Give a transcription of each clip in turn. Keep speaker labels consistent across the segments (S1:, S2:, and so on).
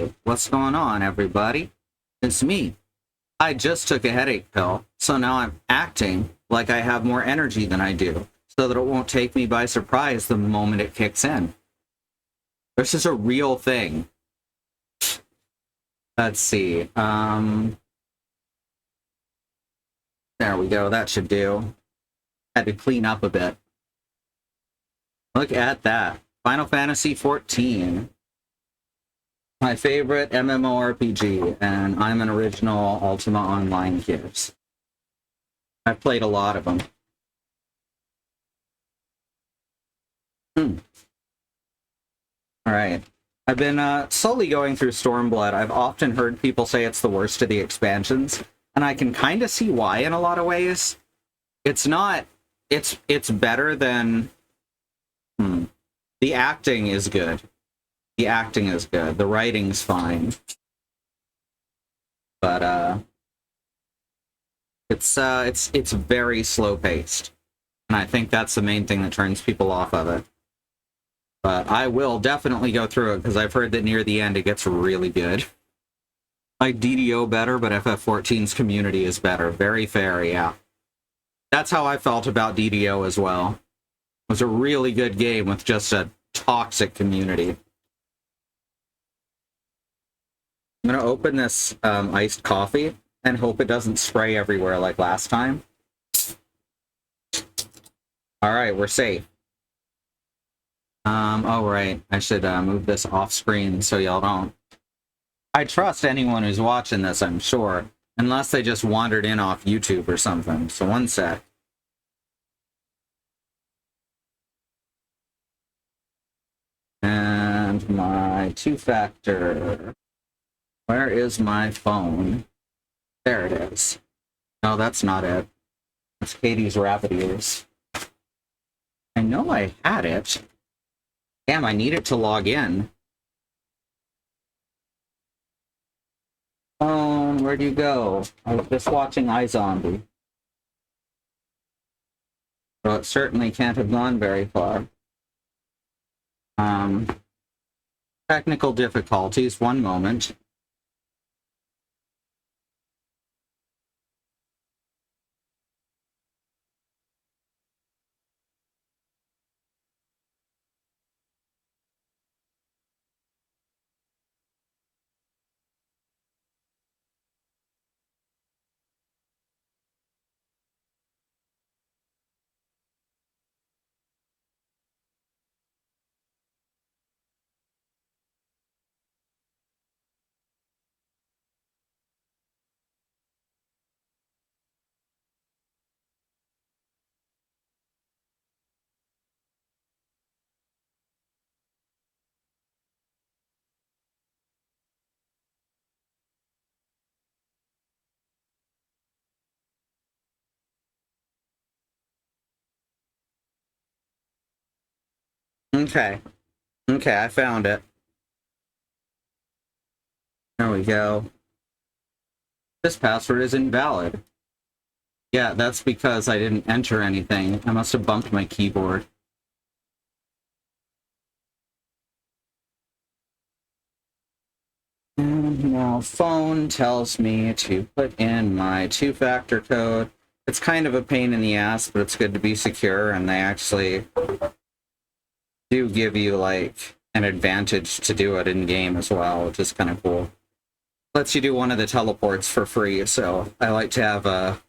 S1: Hey, what's going on, everybody? It's me. I just took a headache pill, so now I'm acting like I have more energy than I do, so that it won't take me by surprise the moment it kicks in. This is a real thing. Let's see. There we go. That should do. Had to clean up a bit. Look at that. Final Fantasy XIV. My favorite MMORPG, and I'm an original Ultima Online kid. I've played a lot of them. Alright. I've been slowly going through Stormblood. I've often heard people say it's the worst of the expansions, and I can kind of see why in a lot of ways. It's not... It's better than... The acting is good. The acting is good. The writing's fine. But, it's very slow-paced. And I think that's the main thing that turns people off of it. But I will definitely go through it, because I've heard that near the end it gets really good. Like DDO better, but FF14's community is better. Very fair, yeah. That's how I felt about DDO as well. It was a really good game with just a toxic community. I'm going to open this iced coffee and hope it doesn't spray everywhere like last time. Alright, we're safe. Oh right, I should move this off screen so y'all don't. I trust anyone who's watching this, I'm sure. Unless they just wandered in off YouTube or something. So one sec. And my two-factor. Where is my phone? There it is. No, that's not it. That's Katie's rabbit ears. I know I had it. Damn, I need it to log in. Phone, where'd you go? I was just watching iZombie. So it certainly can't have gone very far. Technical difficulties, one moment. Okay. Okay, I found it. There we go. This password is invalid. Yeah, that's because I didn't enter anything. I must have bumped my keyboard. And now phone tells me to put in my two-factor code. It's kind of a pain in the ass, but it's good to be secure, and they actually do give you, like, an advantage to do it in-game as well, which is kind of cool. Lets you do one of the teleports for free, so I like to have a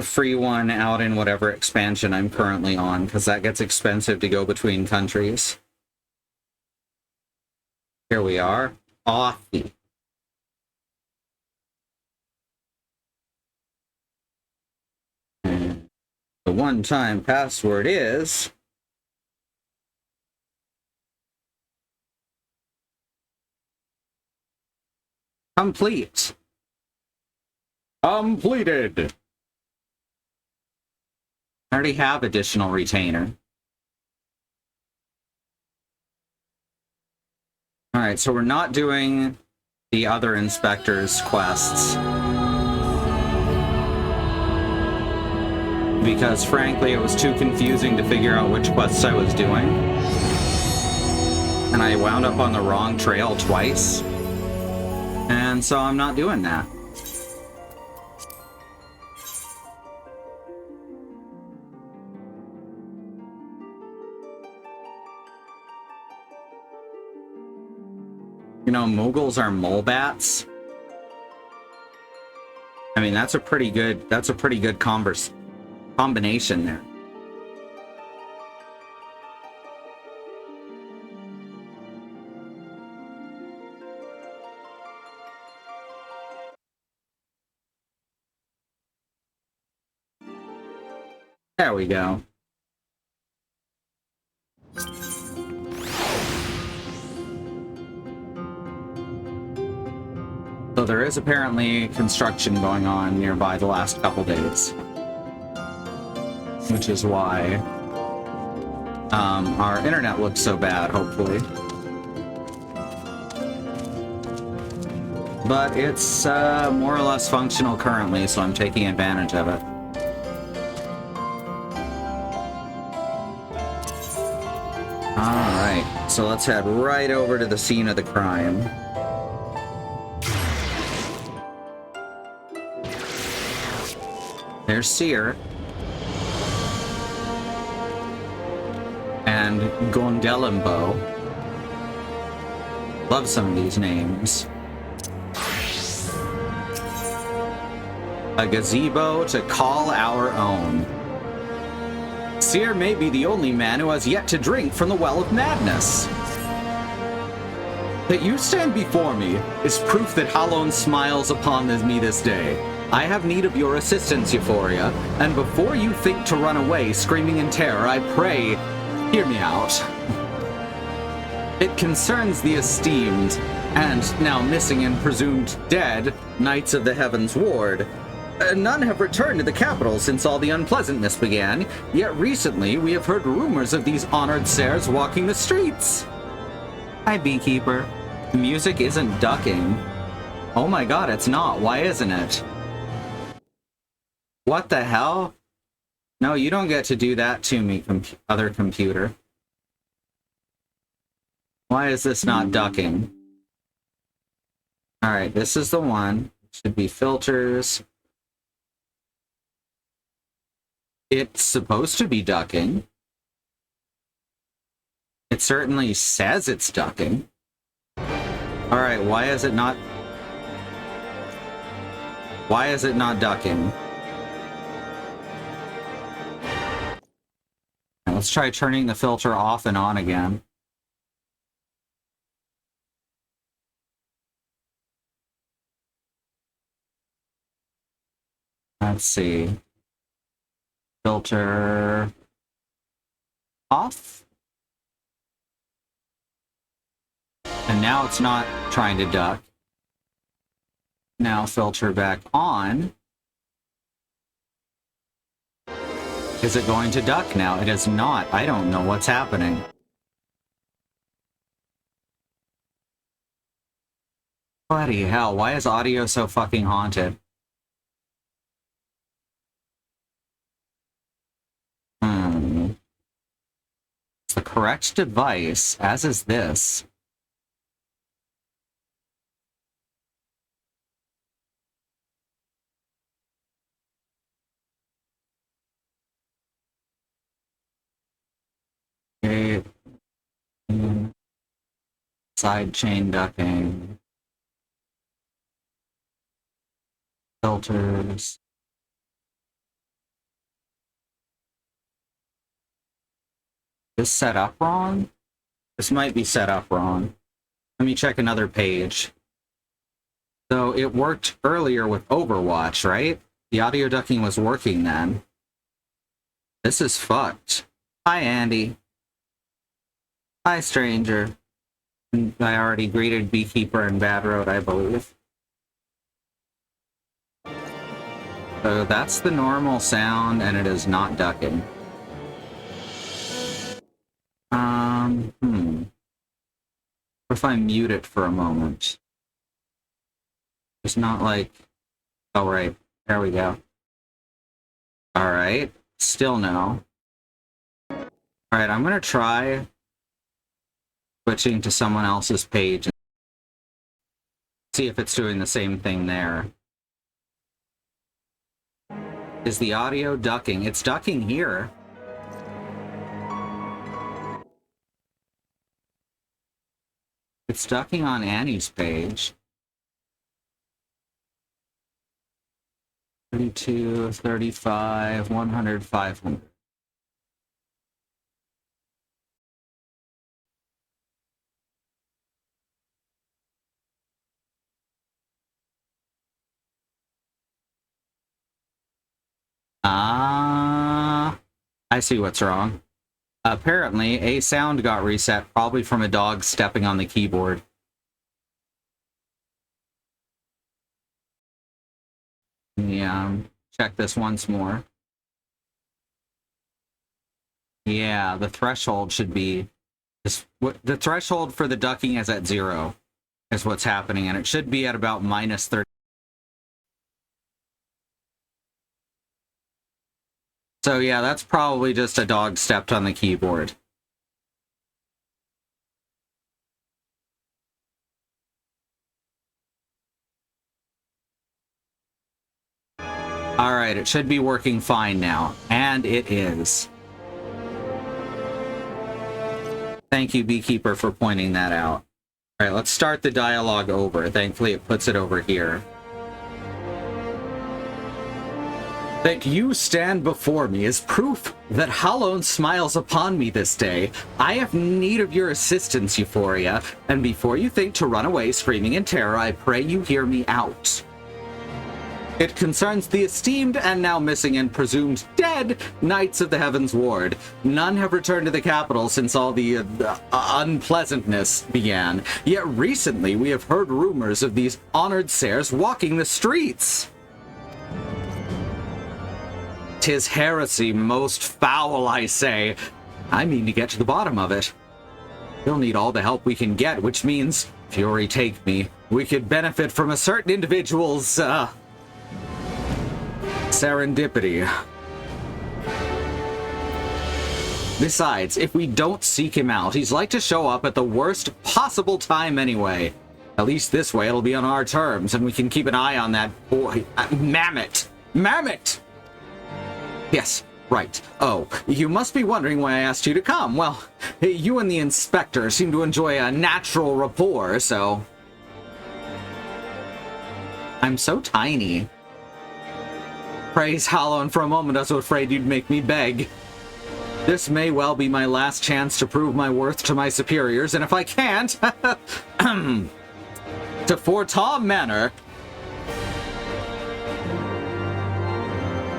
S1: free one out in whatever expansion I'm currently on, because that gets expensive to go between countries. Here we are. Authy. And the one-time password is... complete. Completed. I already have additional retainer. Alright, so we're not doing the other inspector's quests. Because, frankly, it was too confusing to figure out which quests I was doing. And I wound up on the wrong trail twice. And so I'm not doing that. You know, Moogles are mole bats. I mean, that's a pretty good combination there. There we go. So there is apparently construction going on nearby the last couple days. Which is why our internet looks so bad, hopefully. But it's more or less functional currently, so I'm taking advantage of it. Alright, so let's head right over to the scene of the crime. There's Seer. And Gondelimbo. Love some of these names. A gazebo to call our own. Seer may be the only man who has yet to drink from the well of madness. That you stand before me is proof that Halon smiles upon me this day. I have need of your assistance, Euphoria, and before you think to run away screaming in terror, I pray, hear me out. It concerns the esteemed, and now missing and presumed dead, Knights of the Heavens Ward. None have returned to the capital since all the unpleasantness began, yet recently we have heard rumors of these honored sirs walking the streets. Hi, Beekeeper. Music isn't ducking. Oh my god, it's not. Why isn't it? What the hell? No, you don't get to do that to me, other computer. Why is this not ducking? Alright, this is the one. It should be filters. It's supposed to be ducking. It certainly says it's ducking. Alright, why is it not... Why is it not ducking? Let's try turning the filter off and on again. Let's see. Filter off. And now it's not trying to duck. Now filter back on. Is it going to duck now? It is not. I don't know what's happening. Bloody hell, why is audio so fucking haunted? It's the correct device, as is this. Okay. Side chain ducking. Filters. Is this set up wrong? This might be set up wrong. Let me check another page. So it worked earlier with Overwatch, right? The audio ducking was working then. This is fucked. Hi, Andy. Hi, stranger. I already greeted Beekeeper and Bad Road, I believe. So that's the normal sound, and it is not ducking. What if I mute it for a moment? It's not like... Oh, right. There we go. Alright. Still no. Alright, I'm gonna try switching to someone else's page. See if it's doing the same thing there. Is the audio ducking? It's ducking here. It's ducking on Annie's page. 32, 35, 100, 500. I see what's wrong. Apparently, a sound got reset, probably from a dog stepping on the keyboard. Yeah, check this once more. Yeah, the threshold should be... The threshold for the ducking is at 0, is what's happening, and it should be at about minus 30. So yeah, that's probably just a dog stepped on the keyboard. Alright, it should be working fine now. And it is. Thank you, Beekeeper, for pointing that out. Alright, let's start the dialogue over. Thankfully, it puts it over here. That you stand before me is proof that Halone smiles upon me this day. I have need of your assistance, Euphoria, and before you think to run away screaming in terror, I pray you hear me out. It concerns the esteemed and now missing and presumed dead Knights of the Heavens Ward. None have returned to the capital since all the unpleasantness began. Yet recently we have heard rumors of these honored sirs walking the streets. 'Tis heresy most foul, I say. I mean to get to the bottom of it. We'll need all the help we can get, which means, Fury take me, we could benefit from a certain individual's, serendipity. Besides, if we don't seek him out, he's like to show up at the worst possible time anyway. At least this way it'll be on our terms, and we can keep an eye on that boy. Mammoth! Mammoth! Yes, right. Oh, you must be wondering why I asked you to come. Well, you and the inspector seem to enjoy a natural rapport, so... I'm so tiny. Praise Halone, for a moment I was afraid you'd make me beg. This may well be my last chance to prove my worth to my superiors, and if I can't... to Fort Tom Manor...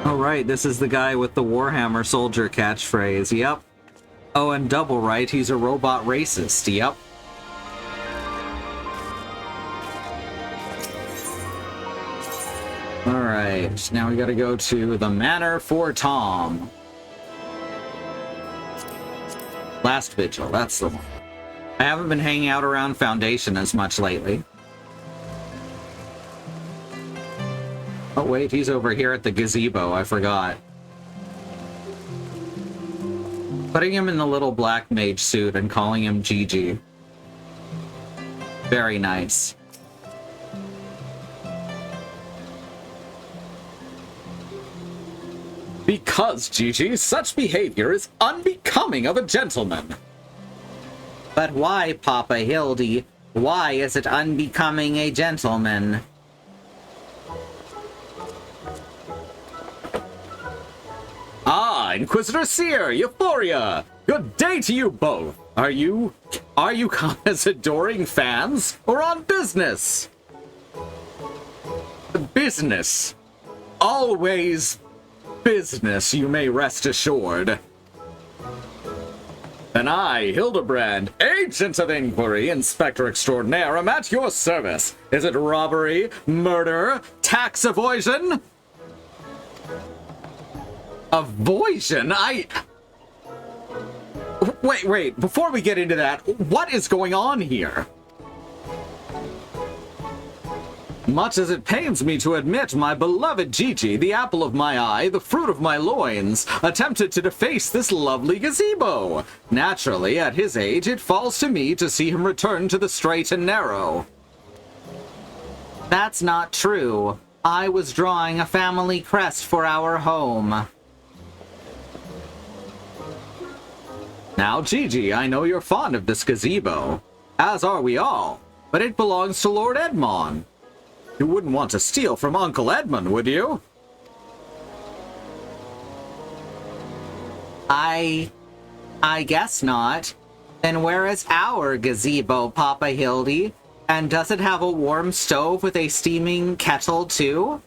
S1: Oh, right, this is the guy with the Warhammer Soldier catchphrase, yep. Oh, and double right, he's a robot racist, yep. Alright, now we gotta go to the Manor for Tom. Last Vigil, that's the one. I haven't been hanging out around Foundation as much lately. Oh wait, he's over here at the gazebo, I forgot. Putting him in the little black mage suit and calling him Gigi. Very nice. Because, Gigi, such behavior is unbecoming of a gentleman. But why, Papa Hildy? Why is it unbecoming a gentleman? Ah, Inquisitor Seer, Euphoria! Good day to you both! Are you as adoring fans, or on business? Business. Always business, you may rest assured. And I, Hildibrand, Agent of Inquiry, Inspector Extraordinaire, am at your service. Is it robbery, murder, tax evasion? Avoision? Wait, before we get into that, what is going on here? Much as it pains me to admit, my beloved Gigi, the apple of my eye, the fruit of my loins, attempted to deface this lovely gazebo. Naturally, at his age, it falls to me to see him return to the straight and narrow. That's not true. I was drawing a family crest for our home. Now, Gigi, I know you're fond of this gazebo, as are we all, but it belongs to Lord Edmond. You wouldn't want to steal from Uncle Edmund, would you? I guess not. Then where is our gazebo, Papa Hildy? And does it have a warm stove with a steaming kettle, too?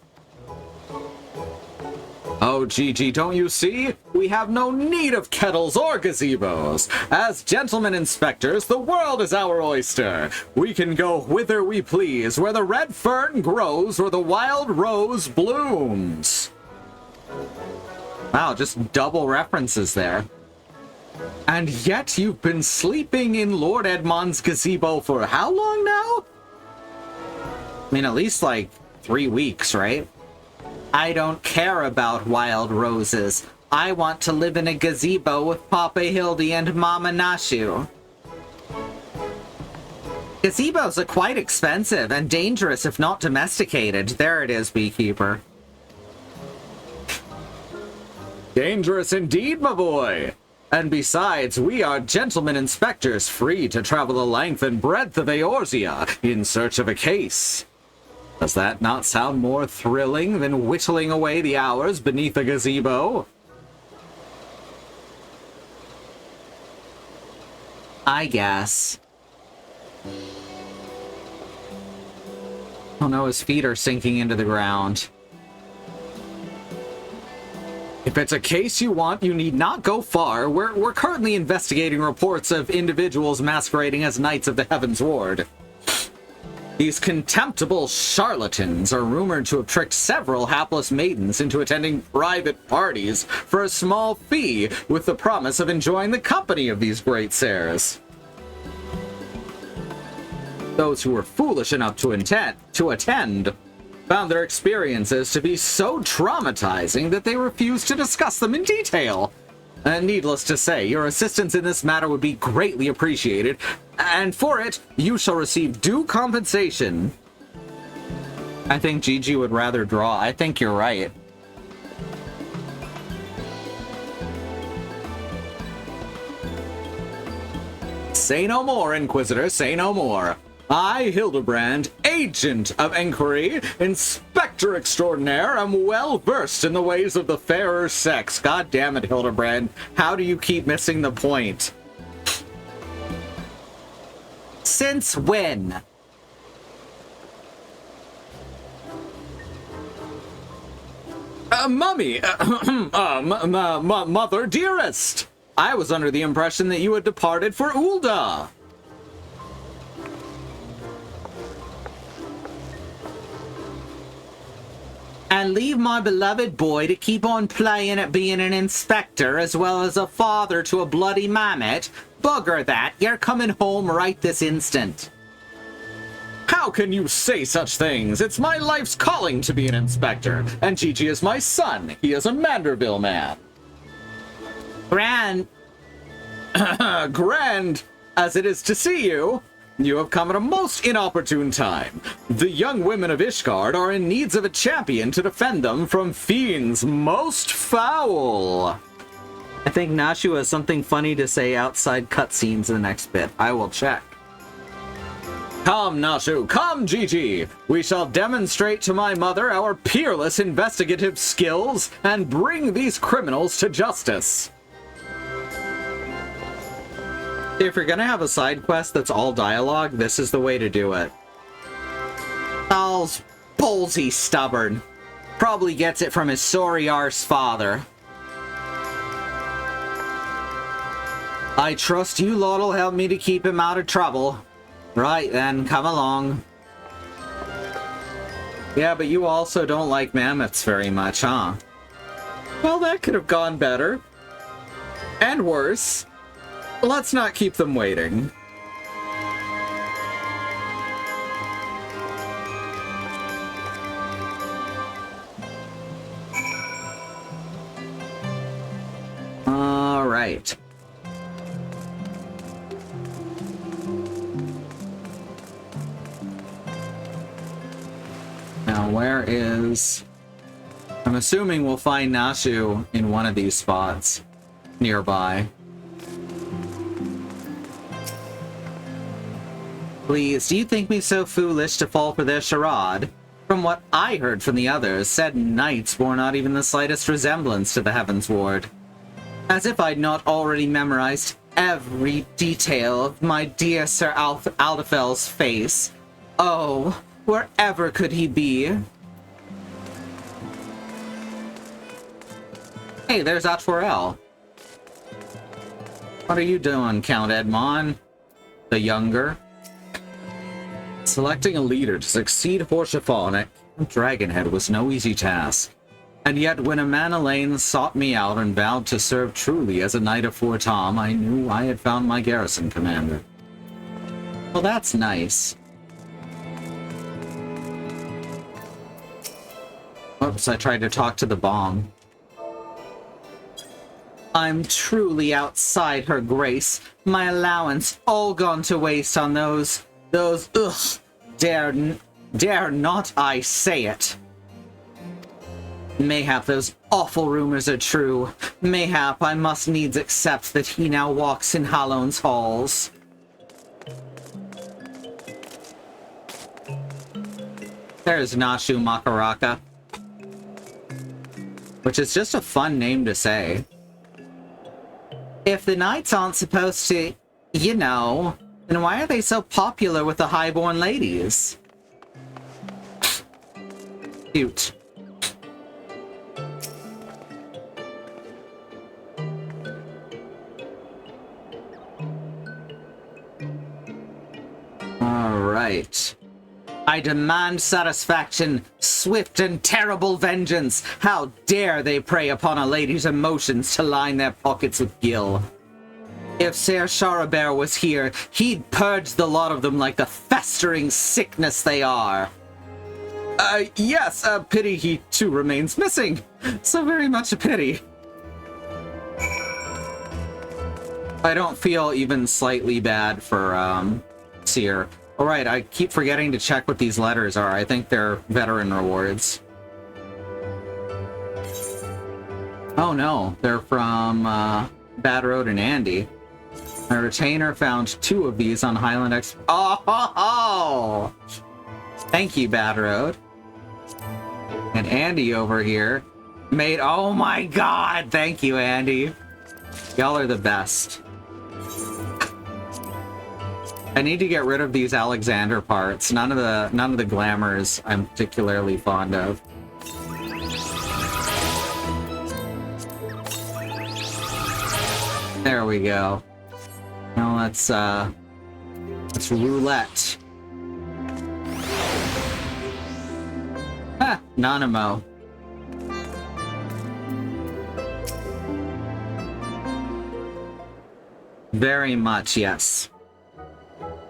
S1: Oh, Gigi, don't you see? We have no need of kettles or gazebos. As gentlemen inspectors, the world is our oyster. We can go whither we please, where the red fern grows or the wild rose blooms. Wow, just double references there. And yet you've been sleeping in Lord Edmond's gazebo for how long now? I mean, at least like 3 weeks, right? I don't care about wild roses. I want to live in a gazebo with Papa Hildy and Mama Nashu. Gazebos are quite expensive and dangerous if not domesticated. There it is, beekeeper. Dangerous indeed, my boy. And besides, we are gentlemen inspectors free to travel the length and breadth of Eorzea in search of a case. Does that not sound more thrilling than whittling away the hours beneath a gazebo? I guess. Oh no, his feet are sinking into the ground. If it's a case you want, you need not go far. We're currently investigating reports of individuals masquerading as Knights of the Heavens Ward. These contemptible charlatans are rumored to have tricked several hapless maidens into attending private parties for a small fee with the promise of enjoying the company of these great sirs. Those who were foolish enough to attend found their experiences to be so traumatizing that they refused to discuss them in detail. Needless to say, your assistance in this matter would be greatly appreciated, and for it, you shall receive due compensation. I think Gigi would rather draw. I think you're right. Say no more, Inquisitor, say no more. I, Hildibrand, Agent of Enquiry, Inspector Extraordinaire, am well versed in the ways of the fairer sex. God damn it, Hildibrand. How do you keep missing the point? Since when? Mummy, Mother Dearest, I was under the impression that you had departed for Ulda. And leave my beloved boy to keep on playing at being an inspector as well as a father to a bloody mammoth? Bugger that, you're coming home right this instant. How can you say such things? It's my life's calling to be an inspector, and Gigi is my son. He is a Manderville man. Grand as it is to see you, you have come at a most inopportune time. The young women of Ishgard are in need of a champion to defend them from fiends most foul. I think Nashu has something funny to say outside cutscenes in the next bit. I will check. Come, Nashu, come, Gigi! We shall demonstrate to my mother our peerless investigative skills and bring these criminals to justice. If you're gonna have a side quest that's all dialogue, this is the way to do it. All's ballsy stubborn. Probably gets it from his sorry arse father. I trust you lot'll help me to keep him out of trouble. Right then, come along. Yeah, but you also don't like mammoths very much, huh? Well, that could have gone better. And worse. Let's not keep them waiting. All right. where is... I'm assuming we'll find Nashu in one of these spots nearby. Please, do you think me so foolish to fall for their charade? From what I heard from the others, said knights bore not even the slightest resemblance to the Heavens Ward. As if I'd not already memorized every detail of my dear Sir Aldafel's face. Oh, wherever could he be? Hey, there's Atforel. What are you doing, Count Edmond? The Younger? Selecting a leader to succeed Horshathon at Dragonhead was no easy task. And yet when Amanalaine sought me out and vowed to serve truly as a Knight of Fortom, I knew I had found my garrison commander. Well, that's nice. Oops, I tried to talk to the bomb. I'm truly outside her grace. My allowance all gone to waste on those, dare not I say it. Mayhap those awful rumors are true. Mayhap I must needs accept that he now walks in Halone's halls. There's Nashu Makaraka. Which is just a fun name to say. If the knights aren't supposed to, you know, then why are they so popular with the highborn ladies? Cute. Alright. I demand satisfaction, swift and terrible vengeance. How dare they prey upon a lady's emotions to line their pockets with gil? If Ser Charabert was here, he'd purge the lot of them like the festering sickness they are. Yes, a pity he too remains missing. So very much a pity. I don't feel even slightly bad for, Seer. Alright, I keep forgetting to check what these letters are. I think they're veteran rewards. Oh no, they're from, Bad Road and Andy. My retainer found 2 of these on Highland X. Oh! Thank you, Bad Road. And Andy over here made. Oh my god! Thank you, Andy. Y'all are the best. I need to get rid of these Alexander parts. None of the glamours I'm particularly fond of. There we go. Now let's roulette. Ah, Nanamo. Very much, yes.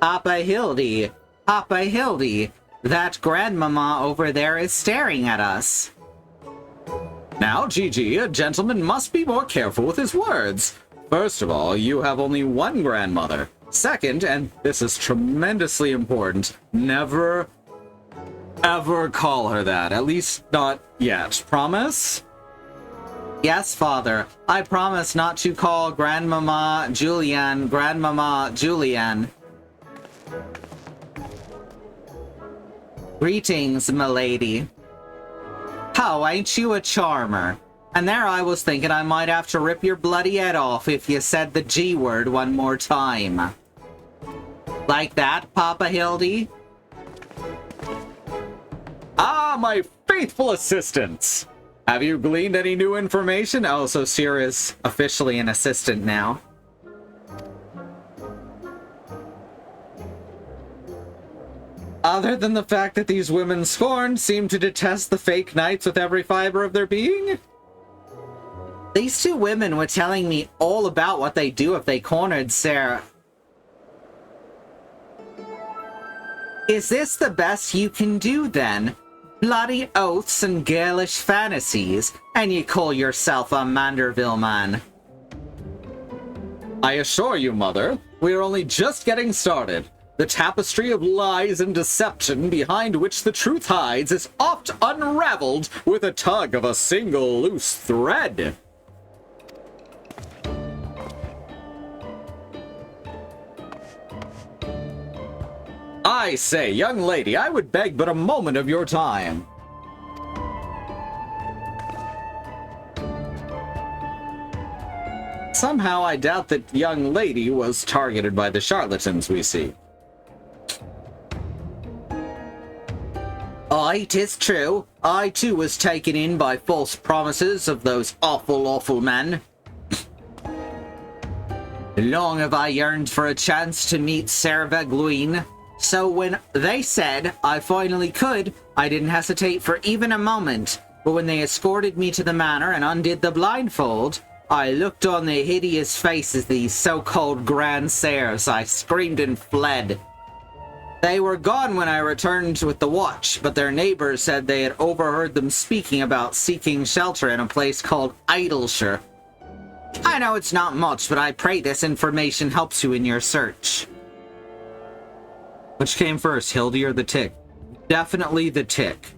S1: Papa Hildy, Papa Hildy, that grandmama over there is staring at us. Now, Gigi, a gentleman must be more careful with his words. First of all, you have only one grandmother. Second, and this is tremendously important, never, ever call her that. At least not yet. Promise? Yes, Father. I promise not to call Grandmama Julianne Grandmama Julianne. Greetings, milady. How, ain't you a charmer? And there I was thinking I might have to rip your bloody head off if you said the G word one more time. Like that, Papa Hildy? Ah, my faithful assistants! Have you gleaned any new information? Oh, so Seer is officially an assistant now. Other than the fact that these women scorned seem to detest the fake knights with every fiber of their being? These 2 women were telling me all about what they do if they cornered Sarah. Is this the best you can do, then? Bloody oaths and girlish fantasies, and you call yourself a Manderville man. I assure you, Mother, we are only just getting started. The tapestry of lies and deception behind which the truth hides is oft unraveled with a tug of a single loose thread. I say, young lady, I would beg but a moment of your time. Somehow I doubt that young lady was targeted by the charlatans we see. Aye, 'tis true. I too was taken in by false promises of those awful men. Long have I yearned for a chance to meet Sarah Vegluin, so when they said I finally could, I didn't hesitate for even a moment. But when they escorted me to the manor and undid the blindfold, I looked on the hideous faces of these so-called grandsires. I screamed and fled. They were gone when I returned with the watch, but their neighbors said they had overheard them speaking about seeking shelter in a place called Idleshire. I know it's not much, but I pray this information helps you in your search. Which came first, Hildy or the Tick? Definitely the Tick.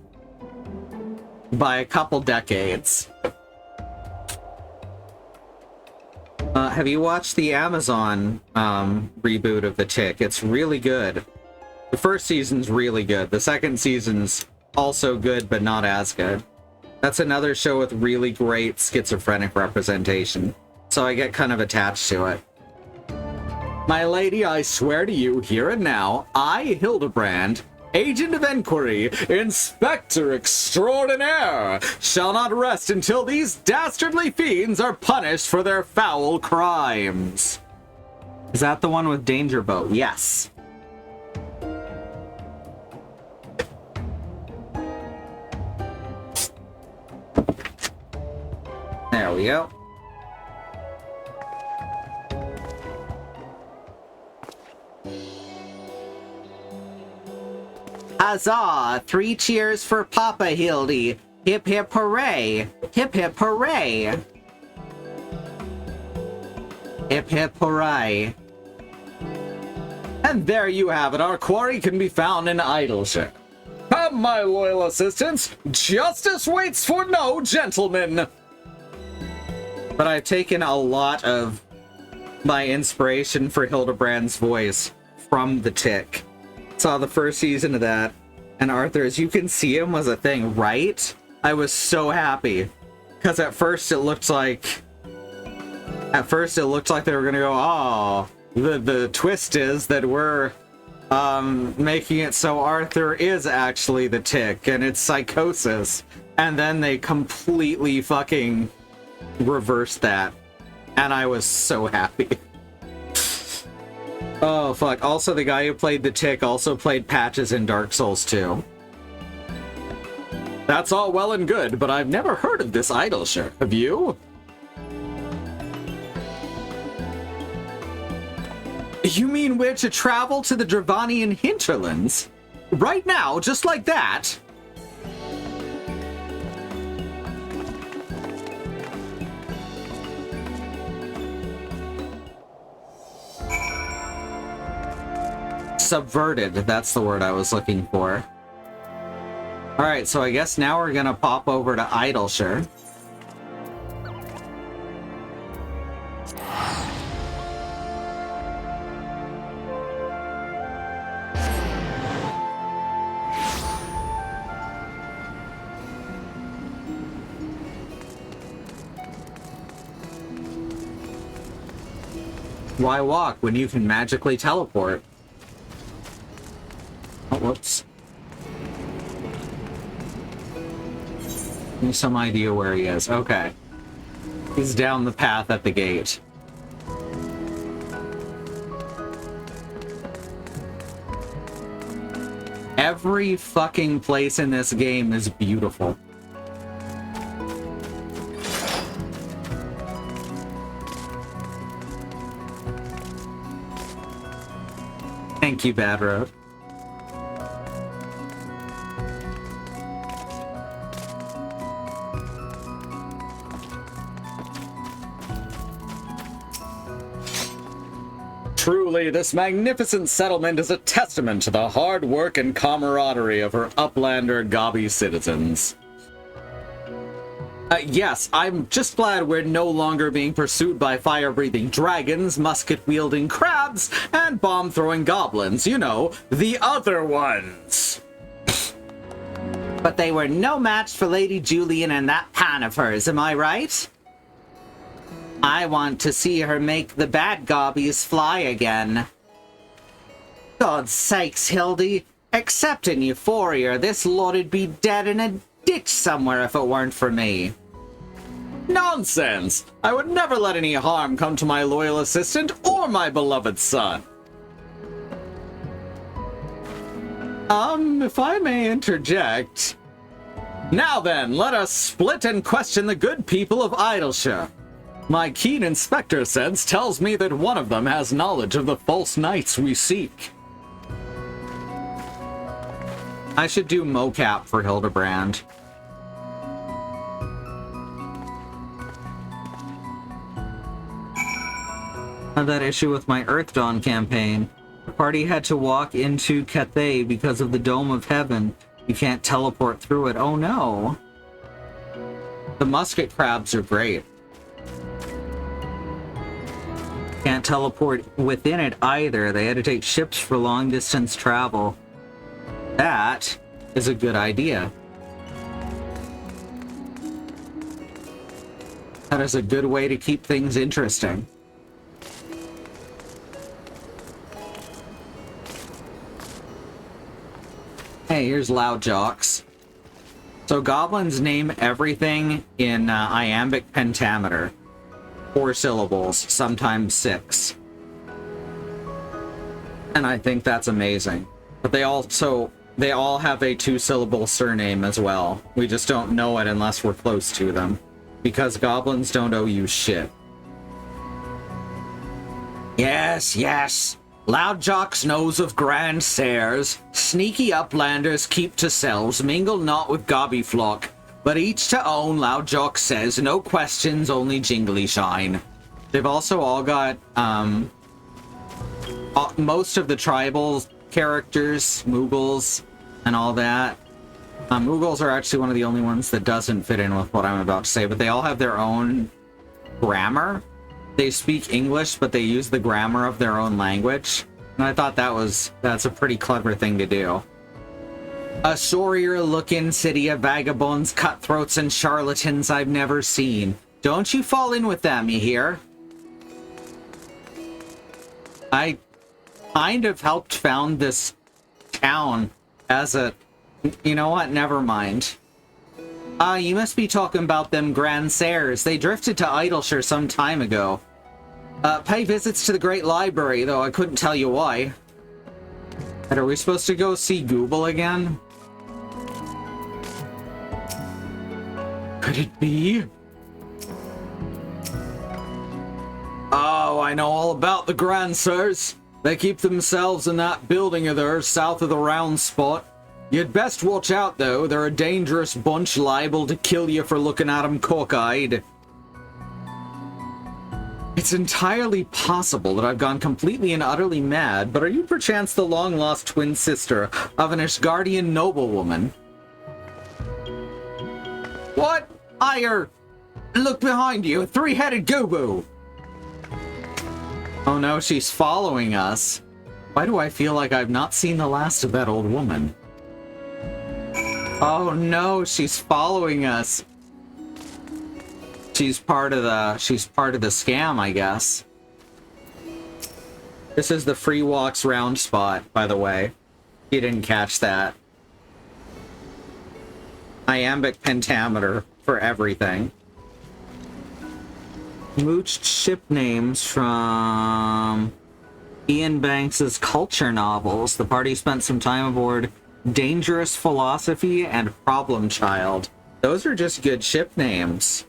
S1: By a couple decades. Have you watched the Amazon reboot of the Tick? It's really good. The first season's really good. The second season's also good, but not as good. That's another show with really great schizophrenic representation. So I get kind of attached to it. My lady, I swear to you, here and now, I, Hildibrand, Agent of Enquiry, Inspector Extraordinaire, shall not rest until these dastardly fiends are punished for their foul crimes. Is that the one with Danger Boat? Yes. There we go. Huzzah! 3 cheers for Papa Hildy. Hip hip hooray! Hip hip hooray! Hip hip hooray! And there you have it. Our quarry can be found in Idleshire. Come, my loyal assistants. Justice waits for no gentleman. But I've taken a lot of my inspiration for Hildibrand's voice from The Tick. Saw the first season of that, and Arthur, as you can see him, was a thing, right? I was so happy. Because at first it looked like they were gonna go, oh, the twist is that we're making it so Arthur is actually the Tick, and it's psychosis. And then they completely fucking reversed that. And I was so happy. Oh, fuck. Also, the guy who played the Tick also played Patches in Dark Souls 2. That's all well and good, but I've never heard of this Idleshire. Have you? You mean we're to travel to the Dravanian hinterlands? Right now, just like that? Subverted, that's the word I was looking for. Alright, so I guess now we're gonna pop over to Idleshire. Why walk when you can magically teleport? Oh, whoops. Give me some idea where he is. Okay. He's down the path at the gate. Every fucking place in this game is beautiful. Thank you, Bad Road. Truly, this magnificent settlement is a testament to the hard work and camaraderie of her Uplander Gobby citizens. Yes, I'm just glad we're no longer being pursued by fire-breathing dragons, musket-wielding crabs, and bomb-throwing goblins. You know, the other ones. But they were no match for Lady Julian and that pan of hers, am I right? I want to see her make the bad gobbies fly again. God's sakes, Hildy. Except in Euphoria, this lord'd be dead in a ditch somewhere if it weren't for me. Nonsense! I would never let any harm come to my loyal assistant or my beloved son. If I may interject. Now then, let us split and question the good people of Idleshire. My keen inspector sense tells me that one of them has knowledge of the false knights we seek. I should do mocap for Hildibrand. I had that issue with my Earth Dawn campaign. The party had to walk into Cathay because of the Dome of Heaven. You can't teleport through it. Oh no. The musket crabs are great. Can't teleport within it either. They had to take ships for long distance travel. That is a good idea. That is a good way to keep things interesting. Hey, here's Loud Jocks. So goblins name everything in iambic pentameter. 4 syllables, sometimes 6. And I think that's amazing. But they all have a 2-syllable surname as well. We just don't know it unless we're close to them. Because goblins don't owe you shit. Yes, yes. Loud Jocks knows of grand sares. Sneaky uplanders keep to selves, mingle not with gobby flock. But each to own, Loud Jock says, no questions, only jingly shine. They've also all got, most of the tribal characters, Moogles, and all that. Moogles are actually one of the only ones that doesn't fit in with what I'm about to say, but they all have their own grammar. They speak English, but they use the grammar of their own language. And I thought that's a pretty clever thing to do. A sorrier-looking city of vagabonds, cutthroats, and charlatans I've never seen. Don't you fall in with them, you hear? I kind of helped found this town as a... You know what? Never mind. You must be talking about them Grand Sares. They drifted to Idleshire some time ago. Pay visits to the Great Library, though I couldn't tell you why. And are we supposed to go see Google again? Could it be? Oh, I know all about the Grandsers. They keep themselves in that building of theirs south of the round spot. You'd best watch out, though. They're a dangerous bunch liable to kill you for looking at them cockeyed. It's entirely possible that I've gone completely and utterly mad, but are you perchance the long-lost twin sister of an Ashgardian noblewoman? What? Look behind you, a 3-headed Goobboo! Oh no, she's following us. Why do I feel like I've not seen the last of that old woman? Oh no, she's following us. She's part of the scam, I guess. This is the Free Walks round spot, by the way. You didn't catch that. Iambic pentameter for everything. Mooched ship names from Ian Banks's culture novels. The party spent some time aboard Dangerous Philosophy and Problem Child. Those are just good ship names.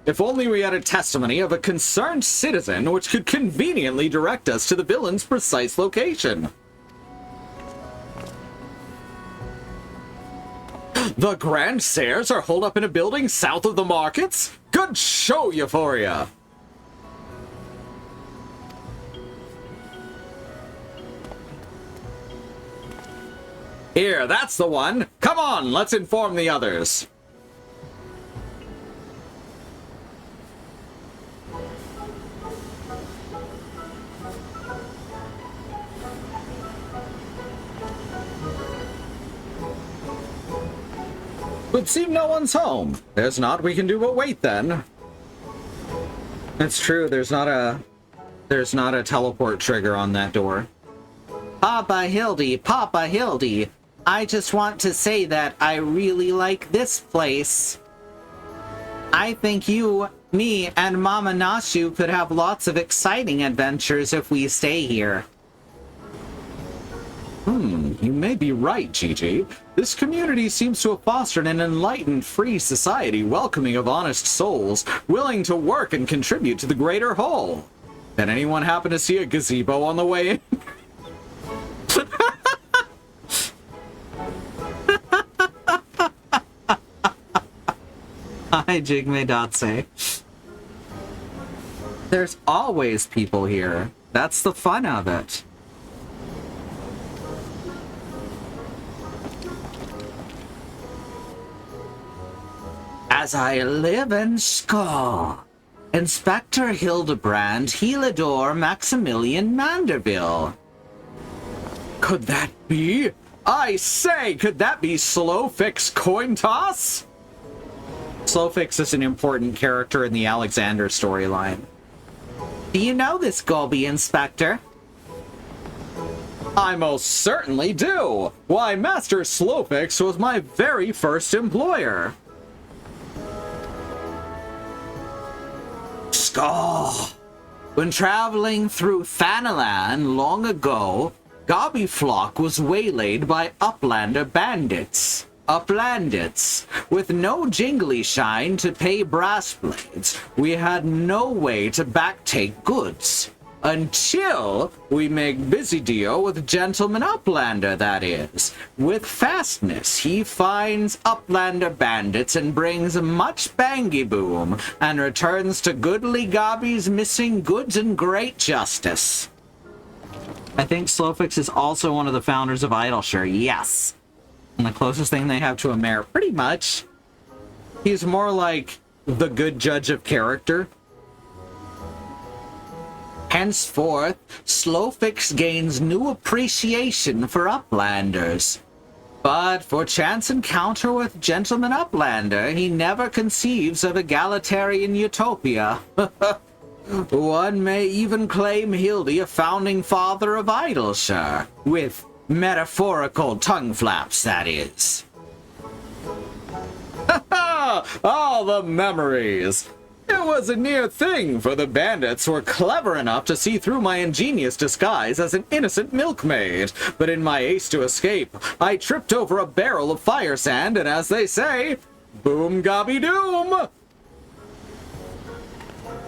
S1: If only we had a testimony of a concerned citizen which could conveniently direct us to the villain's precise location. The Grand Sares are holed up in a building south of the markets? Good show, Euphoria! Here, that's the one! Come on, let's inform the others! Would seem no one's home. There's not, we can do but wait then. It's true, there's not a teleport trigger on that door. Papa Hildy, I just want to say that I really like this place. I think you, me, and Mama Nashu could have lots of exciting adventures if we stay here. You may be right, Gigi. This community seems to have fostered an enlightened, free society welcoming of honest souls, willing to work and contribute to the greater whole. Did anyone happen to see a gazebo on the way in? Hi, Jigme Datse. There's always people here. That's the fun of it. As I live and score. Inspector Hildibrand, Healador Maximilian Manderville. Could that be? I say, could that be Slowfix Coin Toss? Slowfix is an important character in the Alexander storyline. Do you know this Golby, Inspector? I most certainly do! Why, Master Slowfix was my very first employer. Skaw! When traveling through Thanalan long ago, Gobbyflock was waylaid by Uplander bandits. Uplandits. With no jingly shine to pay brass blades, we had no way to backtake goods. Until we make busy deal with Gentleman Uplander, that is. With fastness, he finds Uplander bandits and brings much bangy boom, and returns to goodly Gobby's missing goods in great justice. I think Slowfix is also one of the founders of Idleshire, yes. And the closest thing they have to a mayor, pretty much. He's more like the good judge of character. Henceforth, Slowfix gains new appreciation for Uplanders. But for chance encounter with Gentleman Uplander, he never conceives of egalitarian utopia. One may even claim Hildy a founding father of Idleshire, with metaphorical tongue flaps, that is. Ha ha! All the memories! It was a near thing, for the bandits were clever enough to see through my ingenious disguise as an innocent milkmaid. But in my haste to escape, I tripped over a barrel of fire sand, and as they say, boom gobby doom!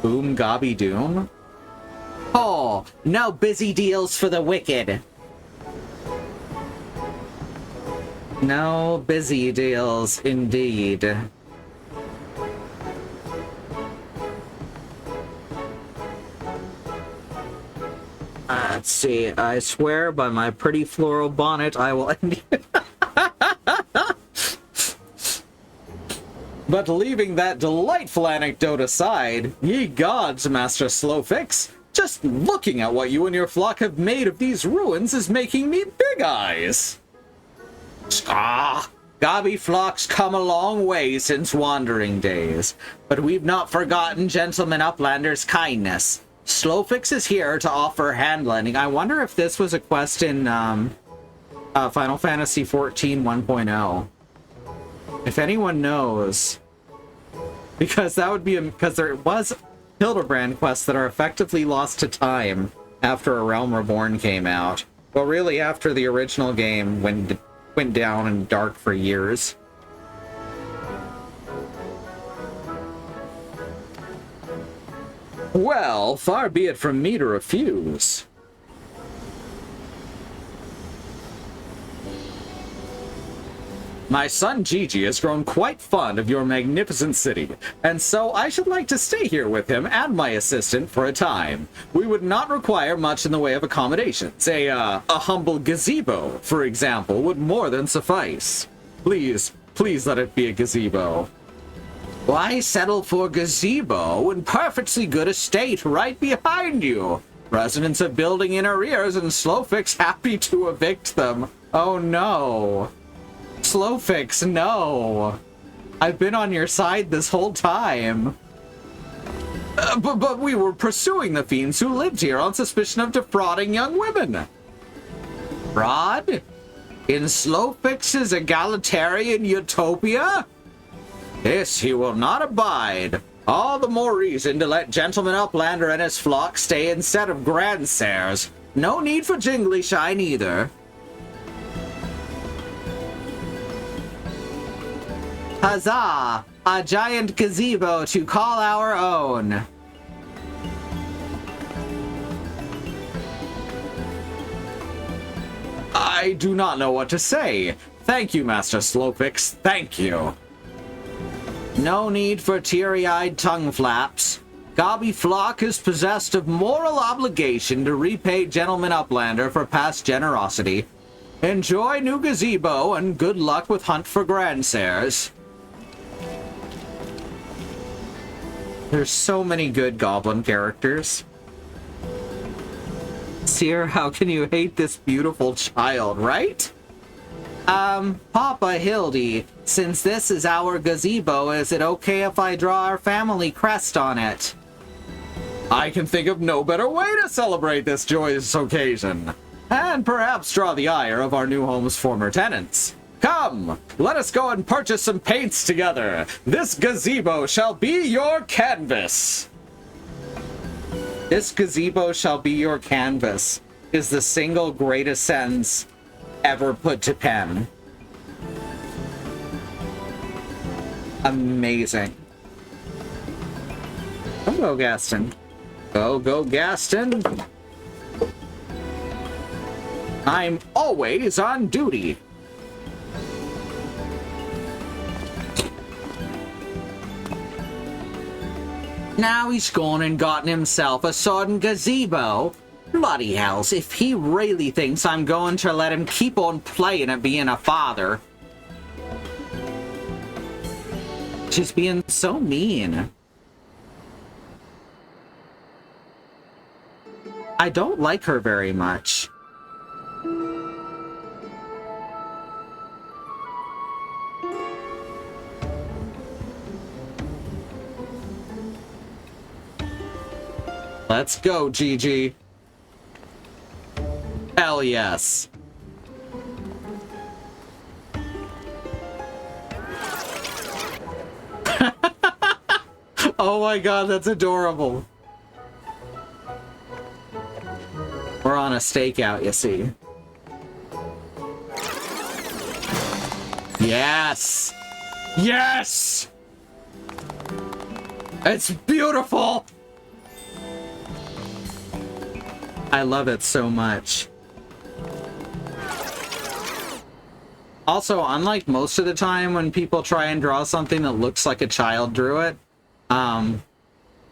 S1: Boom gobby doom? Oh, no busy deals for the wicked. No busy deals, indeed. Let's see, I swear by my pretty floral bonnet I will end it. But leaving that delightful anecdote aside, ye gods, Master Slowfix, just looking at what you and your flock have made of these ruins is making me big eyes. Ah, Gobby flocks come a long way since wandering days, but we've not forgotten Gentleman Uplander's kindness. Slowfix is here to offer hand lending. I wonder if this was a quest in Final Fantasy XIV 1.0. If anyone knows, because that would be because there was Hildibrand quests that are effectively lost to time after A Realm Reborn came out. Well, really, after the original game went down in dark for years. Well, far be it from me to refuse.
S2: My son Gigi has grown quite fond of your magnificent city, and so I should like to stay here with him and my assistant for a time. We would not require much in the way of accommodations. A humble gazebo, for example, would more than suffice. Please let it be a gazebo.
S1: Why settle for gazebo in perfectly good estate right behind you? Residents of building in arrears and Slowfix happy to evict them. Oh no. Slowfix, no. I've been on your side this whole time. But we were pursuing the fiends who lived here on suspicion of defrauding young women. Fraud? In Slowfix's egalitarian utopia? This he will not abide. All the more reason to let Gentleman Uplander and his flock stay instead of grandsires. No need for jingly shine either. Huzzah! A giant gazebo to call our own.
S2: I do not know what to say. Thank you, Master Slowfix. Thank you.
S1: No need for teary-eyed tongue flaps. Gobby Flock is possessed of moral obligation to repay Gentleman Uplander for past generosity. Enjoy new gazebo and good luck with hunt for grandsires. There's so many good goblin characters. Seer, how can you hate this beautiful child, right? Papa Hildy, since this is our gazebo, is it okay if I draw our family crest on it?
S2: I can think of no better way to celebrate this joyous occasion. And perhaps draw the ire of our new home's former tenants. Come, let us go and purchase some paints together. This gazebo shall be your canvas.
S1: This gazebo shall be your canvas is the single greatest sentence ever put to pen. Amazing. Go, Gaston. Go, Gaston. I'm always on duty. Now he's gone and gotten himself a sodden gazebo. Bloody hells, if he really thinks I'm going to let him keep on playing at being a father. She's being so mean. I don't like her very much. Let's go, Gigi. Hell yes. Oh my god, that's adorable. We're on a stakeout, you see. Yes! Yes! It's beautiful! I love it so much. Also, unlike most of the time when people try and draw something that looks like a child drew it,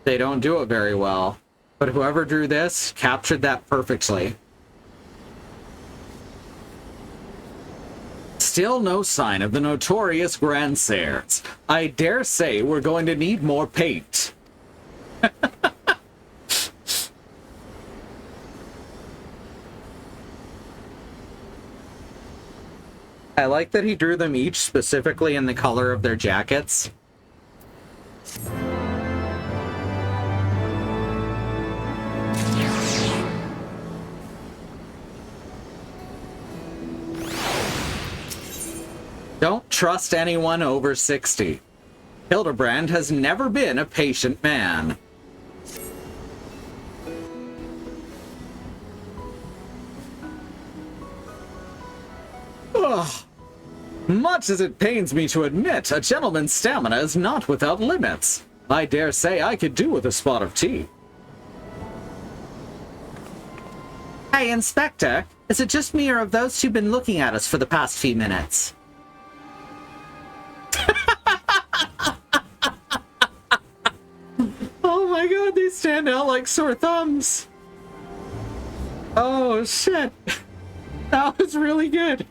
S1: they don't do it very well. But whoever drew this captured that perfectly. Still no sign of the notorious grandsires. I dare say we're going to need more paint. I like that he drew them each specifically in the color of their jackets. Don't trust anyone over 60. Hildibrand has never been a patient man. Ugh. Much as it pains me to admit, a gentleman's stamina is not without limits. I dare say I could do with a spot of tea. Hey, Inspector, is it just me or have those two been looking at us for the past few minutes?
S2: my god, they stand out like sore thumbs. Oh shit. That was really good.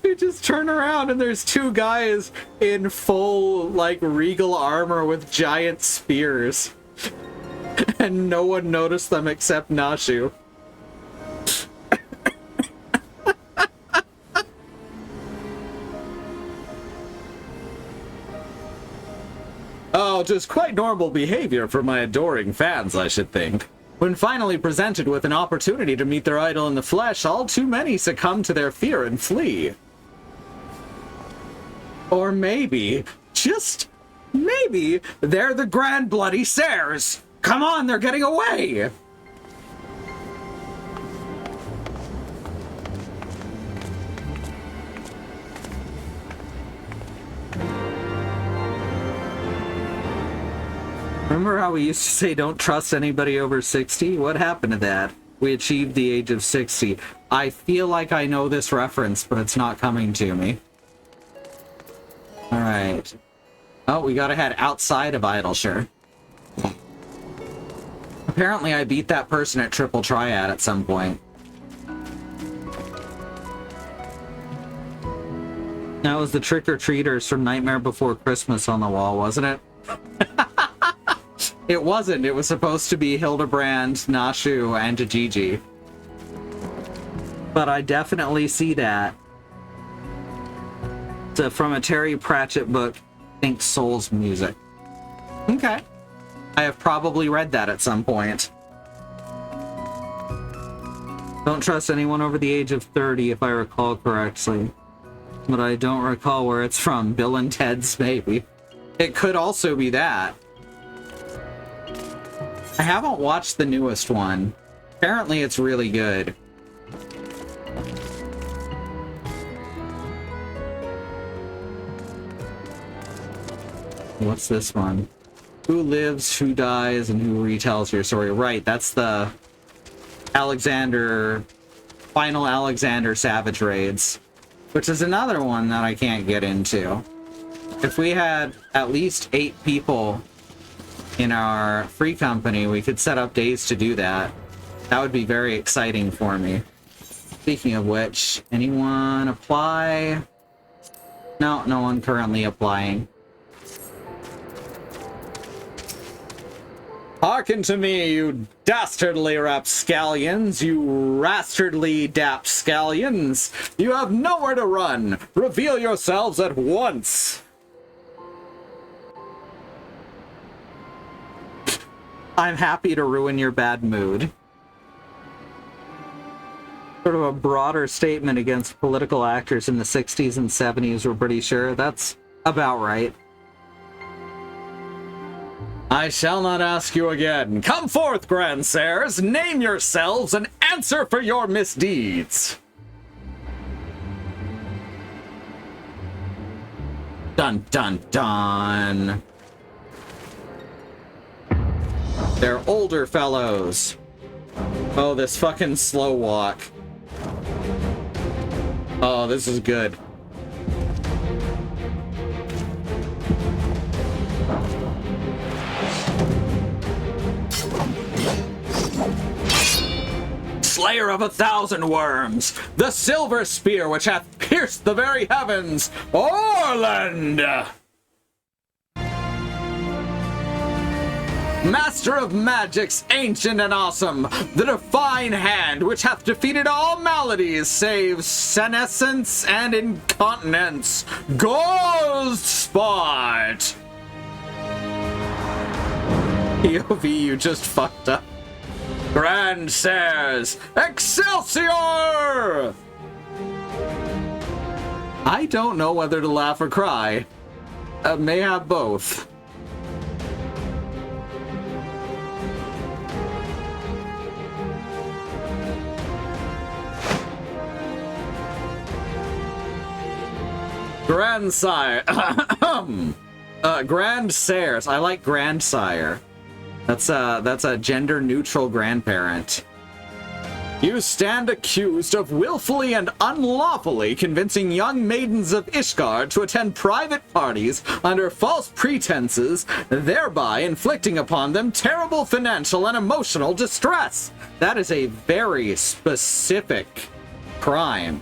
S2: We just turn around and there's two guys in full, like, regal armor with giant spears. And no one noticed them except Nashu. Oh, just quite normal behavior for my adoring fans, I should think. When finally presented with an opportunity to meet their idol in the flesh, all too many succumb to their fear and flee. Or maybe, just maybe, they're the Grand Bloody Sares! Come on, they're getting away! Remember how we used to say don't trust anybody over 60? What happened to that? We achieved the age of 60. I feel like I know this reference, but it's not coming to me. Alright. Oh, we gotta head outside of Idleshire. Apparently I beat that person at Triple Triad at some point. That was the trick-or-treaters from Nightmare Before Christmas on the wall, wasn't it? It wasn't. It was supposed to be Hildibrand, Nashu, and Gigi. But I definitely see that. So from a Terry Pratchett book, Think Souls Music. Okay. I have probably read that at some point. Don't trust anyone over the age of 30, if I recall correctly. But I don't recall where it's from. Bill and Ted's, maybe. It could also be that. I haven't watched the newest one. Apparently it's really good. What's this one? Who lives, who dies, and who retells your story? Right, that's the final Alexander Savage raids, which is another one that I can't get into. If we had at least 8 people in our free company, we could set up days to do that. That would be very exciting for me. Speaking of which, anyone apply? No, no one currently applying. Hearken to me, you dastardly rapscallions, you rastardly dapscallions. You have nowhere to run. Reveal yourselves at once. I'm happy to ruin your bad mood. Sort of a broader statement against political actors in the 60s and 70s, we're pretty sure. That's about right. I shall not ask you again. Come forth, Grandsaires, name yourselves and answer for your misdeeds. Dun dun dun. They're older fellows. Oh, this fucking slow walk. Oh, this is good. Slayer of 1,000 worms, the silver spear which hath pierced the very heavens, Orland! Master of magics, ancient and awesome, the divine hand which hath defeated all maladies save senescence and incontinence, Ghost Spot! POV, you just fucked up. Grandsaires, Excelsior! I don't know whether to laugh or cry. May have both. Grandsire. Grandsaires. I like Grandsire. That's a gender-neutral grandparent. You stand accused of willfully and unlawfully convincing young maidens of Ishgard to attend private parties under false pretenses, thereby inflicting upon them terrible financial and emotional distress. That is a very specific crime.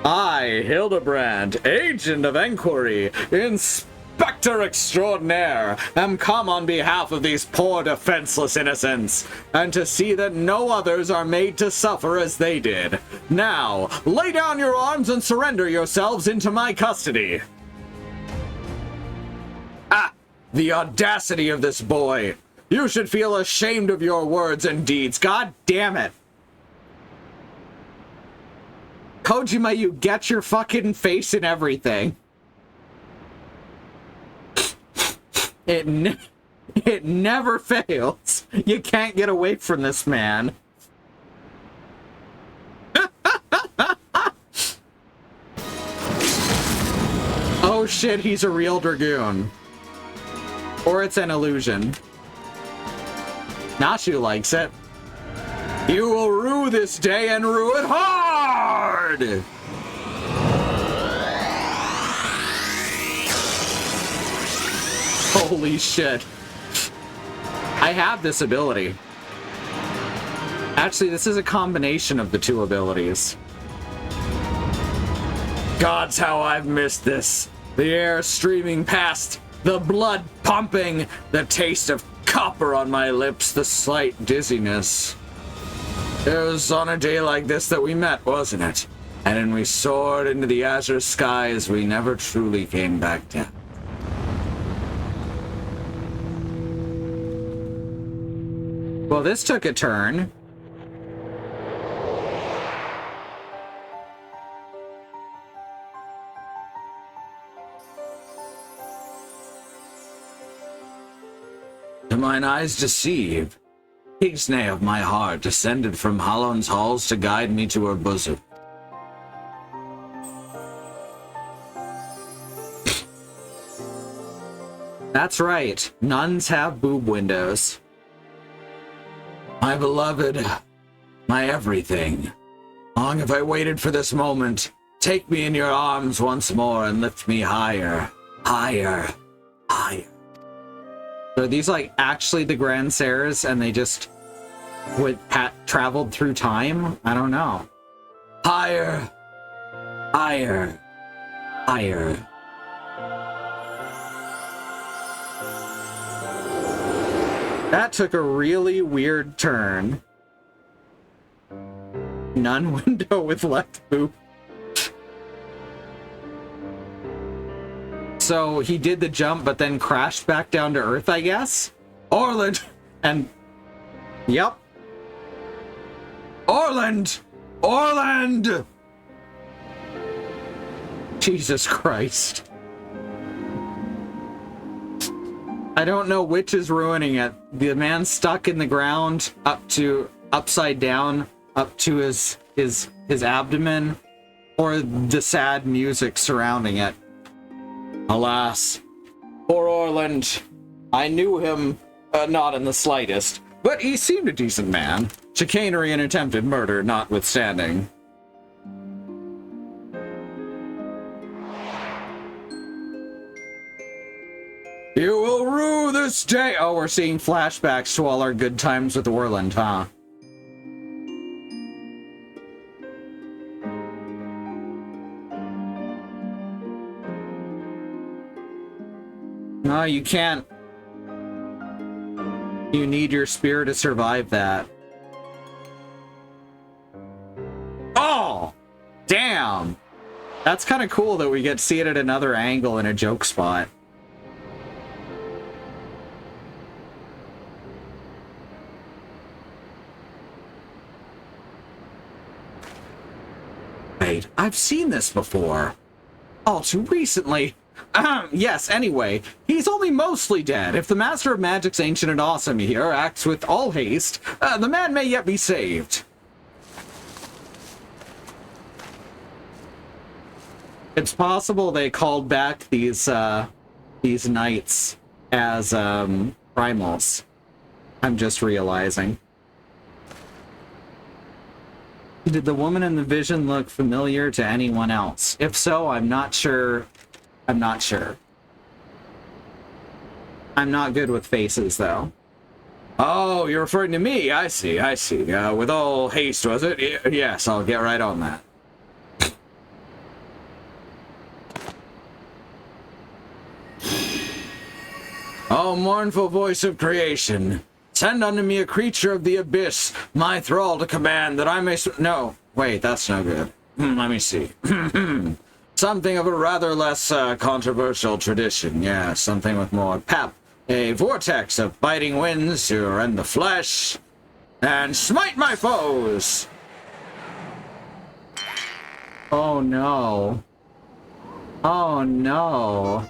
S2: I, Hildibrand, agent of inquiry, Inspector extraordinaire, am come on behalf of these poor defenseless innocents, and to see that no others are made to suffer as they did. Now, lay down your arms and surrender yourselves into my custody. Ah, the audacity of this boy. You should feel ashamed of your words and deeds. God damn it. Kojima, you get your fucking face in everything. It never fails. You can't get away from this man. Oh shit, he's a real dragoon. Or it's an illusion. Nashu likes it. You will rue this day and rue it hard! Holy shit. I have this ability. Actually, this is a combination of the two abilities. Gods, how I've missed this. The air streaming past, the blood pumping, the taste of copper on my lips, the slight dizziness. It was on a day like this that we met, wasn't it? And when we soared into the azure skies, we never truly came back down. Well, this took a turn. Do mine eyes deceive? Ixnay of my heart descended from Halon's halls to guide me to her bosom. That's right. Nuns have boob windows. My beloved, my everything. Long have I waited for this moment. Take me in your arms once more and lift me higher, higher, higher. So are these like actually the Grand Serres and they just traveled through time? I don't know. Higher, higher, higher. That took a really weird turn. Nun window with left boob. So he did the jump, but then crashed back down to Earth, I guess? Orland! And... Yep. Orland! Orland! Jesus Christ. I don't know which is ruining it. The man stuck in the ground, upside down, up to his abdomen, or the sad music surrounding it. Alas, poor Orland. I knew him, not in the slightest, but he seemed a decent man. Chicanery and attempted murder notwithstanding. You will rue this day! Oh, we're seeing flashbacks to all our good times with Orland, huh? No, you can't. You need your spear to survive that. Oh! Damn! That's kind of cool that we get to see it at another angle in a joke spot. Wait, I've seen this before. All too recently. Yes, anyway, he's only mostly dead. If the Master of Magic's Ancient and Awesome here acts with all haste, the man may yet be saved. It's possible they called back these knights as primals.
S1: I'm just realizing. Did the woman in the vision look familiar to anyone else? If so, I'm not sure. I'm not sure. I'm not good with faces, though.
S2: Oh, you're referring to me. I see, I see. With all haste, was it? Yes, I'll get right on that. Oh, mournful voice of creation, send unto me a creature of the abyss, my thrall to command, that I may... No, wait, that's no good. Let me see. Something of a rather less controversial tradition. Yeah, something with more pep. A vortex of biting winds to rend the flesh and smite my foes.
S1: Oh no. Oh no.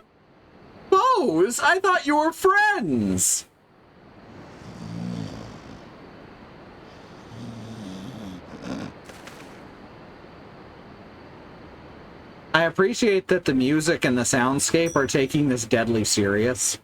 S2: Foes? I thought you were friends.
S1: I appreciate that the music and the soundscape are taking this deadly serious.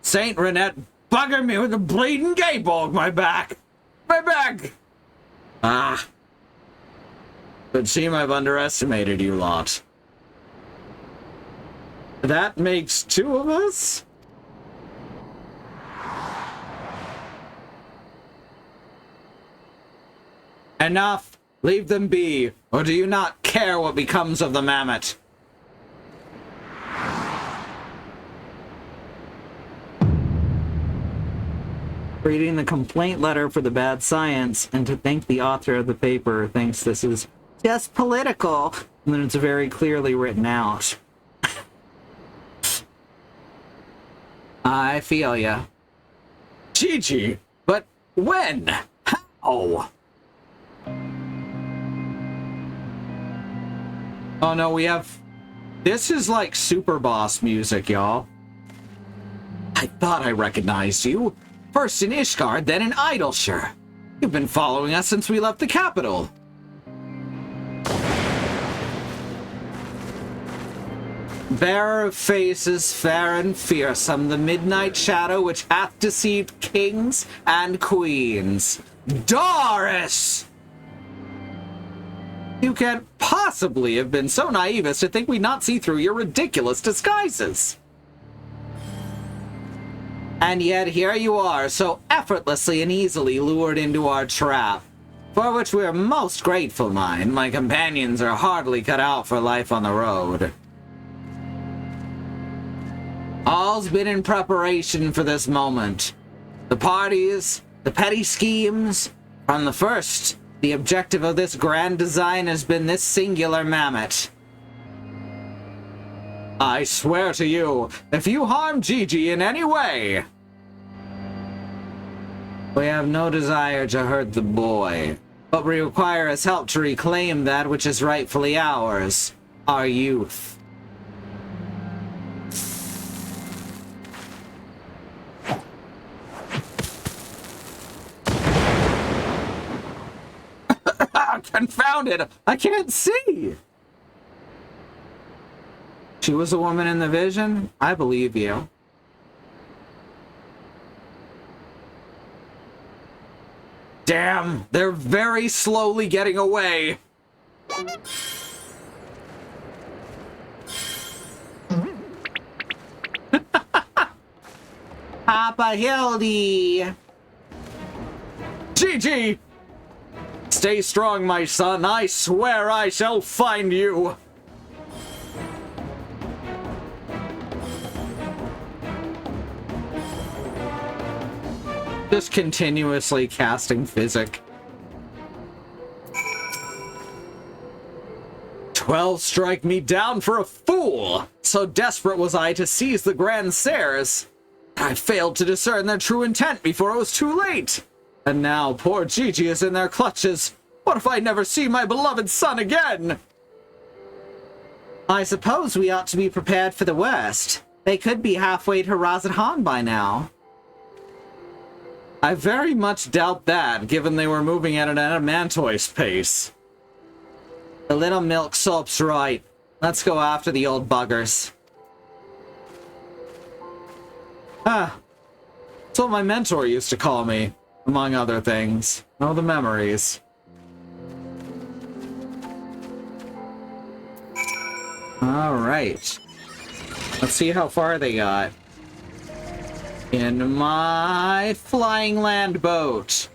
S2: Saint Renette buggered me with a bleeding gay ball my back. My back! Ah. Would seem I've underestimated you lot.
S1: That makes two of us?
S2: Enough! Leave them be, or do you not care what becomes of the mammoth?
S1: Reading the complaint letter for the bad science, and to think the author of the paper thinks this is just political, and then it's very clearly written out. I feel ya.
S2: Gigi, but when? How?
S1: Oh no, we have... This is like super boss music, y'all.
S2: I thought I recognized you. First in Ishgard, then in Idleshire. You've been following us since we left the capital.
S1: Bearer of faces fair and fearsome, the midnight shadow which hath deceived kings and queens.
S2: Doris!
S1: You can't possibly have been so naive as to think we'd not see through your ridiculous disguises. And yet here you are, so effortlessly and easily lured into our trap, for which we are most grateful, mind. My companions are hardly cut out for life on the road. All's been in preparation for this moment. The parties, the petty schemes. From the first, the objective of this grand design has been this singular mammoth.
S2: I swear to you, if you harm Gigi in any way...
S1: We have no desire to hurt the boy, but we require his help to reclaim that which is rightfully ours, our youth.
S2: Confound it! I can't see!
S1: She was a woman in the vision? I believe you.
S2: Damn, they're very slowly getting away.
S1: Papa Hildy!
S2: Gigi! Stay strong, my son. I swear I shall find you.
S1: Just continuously casting physic.
S2: 12 strike me down for a fool. So desperate was I to seize the Grand Seres. I failed to discern their true intent before it was too late. And now poor Gigi is in their clutches. What if I never see my beloved son again?
S1: I suppose we ought to be prepared for the worst. They could be halfway to Razadhan by now.
S2: I very much doubt that, given they were moving at an adamantoise pace. The little milksoap's right. Let's go after the old buggers. Ah, that's what my mentor used to call me, among other things. Oh, the memories. Alright. Let's see how far they got. In my flying land boat.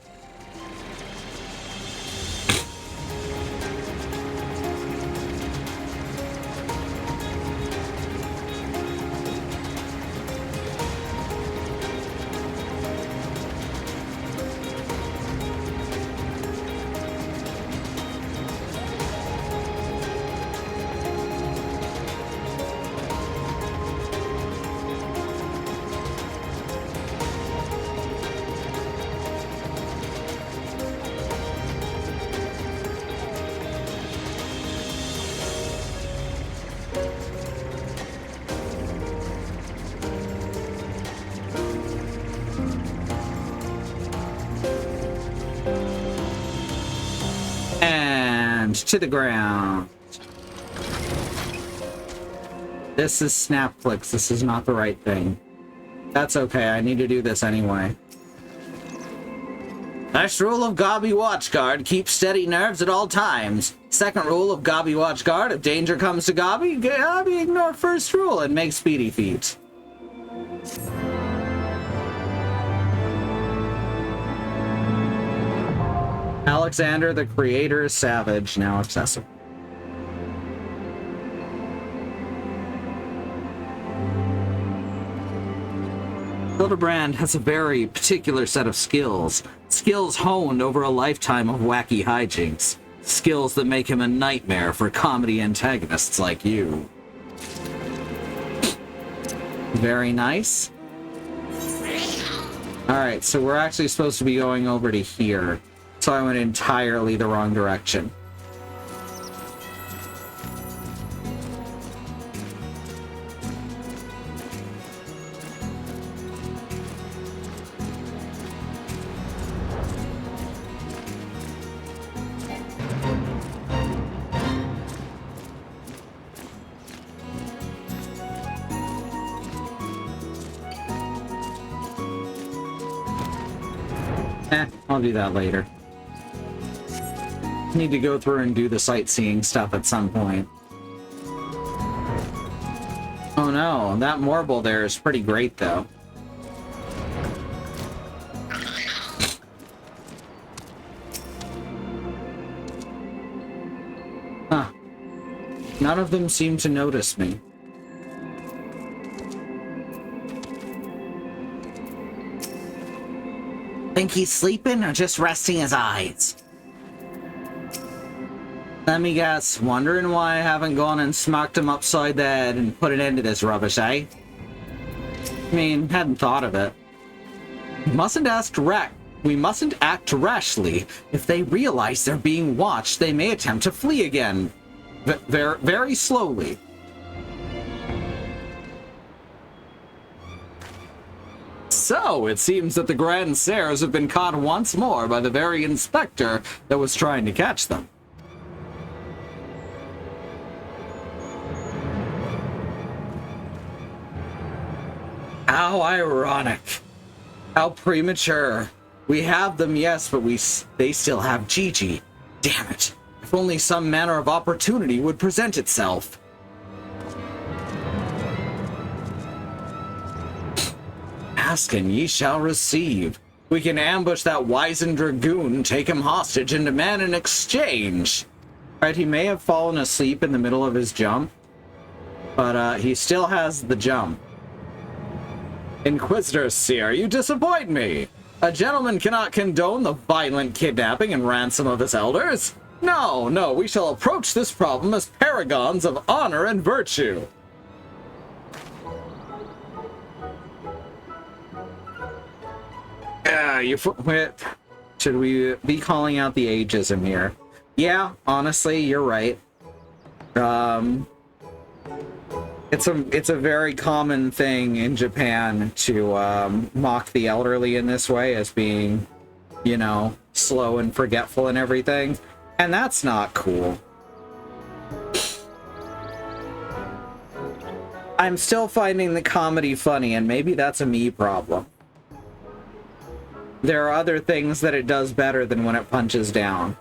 S2: And to the ground. This is Snapflix. This is not the right thing. That's okay. I need to do this anyway. First rule of Gobby Watchguard, keep steady nerves at all times. Second rule of Gobby Watchguard, if danger comes to Gobby ignore first rule and make speedy feet. Alexander the Creator is Savage, now accessible. Hildibrand has a very particular set of skills. Skills honed over a lifetime of wacky hijinks. Skills that make him a nightmare for comedy antagonists like you. Very nice. Alright, so we're actually supposed to be going over to here. So I went entirely the wrong direction. I'll do that later. Need to go through and do the sightseeing stuff at some point. Oh no, that marble there is pretty great though. Huh. None of them seem to notice me. Think he's sleeping or just resting his eyes? Let me guess, wondering why I haven't gone and smacked him upside the head and put an end to this rubbish, eh? I mean, hadn't thought of it. We mustn't act rashly. If they realize they're being watched, they may attempt to flee again. Very slowly. So, it seems that the Grand Serres have been caught once more by the very inspector that was trying to catch them. How ironic. How premature. We have them, yes, but they still have Gigi. Damn it. If only some manner of opportunity would present itself. Ask and ye shall receive. We can ambush that wizened dragoon, take him hostage, and demand an exchange. Right, he may have fallen asleep in the middle of his jump, but he still has the jump. Inquisitor Seer, you disappoint me. A gentleman cannot condone the violent kidnapping and ransom of his elders. No, no, we shall approach this problem as paragons of honor and virtue. Yeah, should we be calling out the ageism here? Yeah, honestly, you're right. It's a very common thing in Japan to mock the elderly in this way as being, you know, slow and forgetful and everything. And that's not cool.
S1: I'm still finding the comedy funny, and maybe that's a me problem. There are other things that it does better than when it punches down.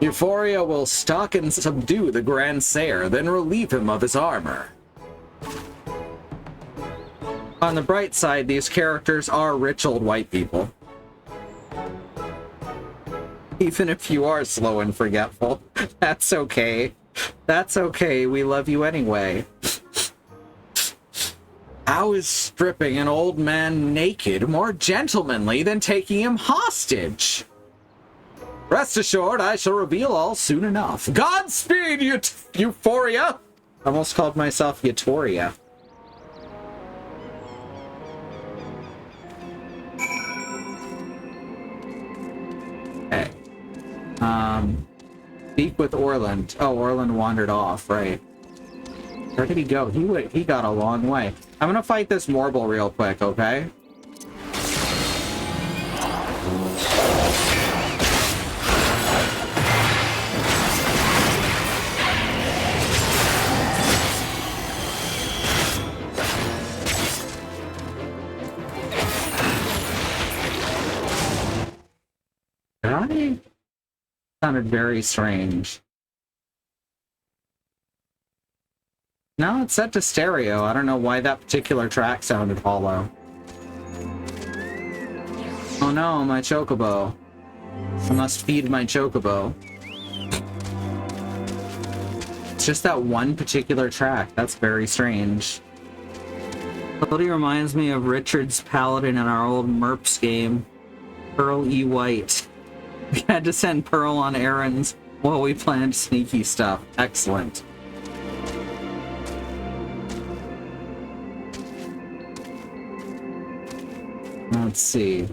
S2: Euphoria will stalk and subdue the Grand Sayer, then relieve him of his armor.
S1: On the bright side, these characters are rich old white people. Even if you are slow and forgetful, that's okay. That's okay, we love you anyway.
S2: How is stripping an old man naked more gentlemanly than taking him hostage? Rest assured, I shall reveal all soon enough. Godspeed, Euphoria!
S1: Almost called myself Euphoria. Okay. Speak with Orland. Oh, Orland wandered off, right. Where did he go? He got a long way. I'm gonna fight this Morble real quick, okay? That sounded very strange. No, it's set to stereo. I don't know why that particular track sounded hollow. Oh no, my chocobo. I must feed my chocobo. It's just that one particular track. That's very strange. Totally reminds me of Richard's Paladin in our old Merps game. Pearl E. White. We had to send Pearl on errands while we planned sneaky stuff. Excellent. Let's see.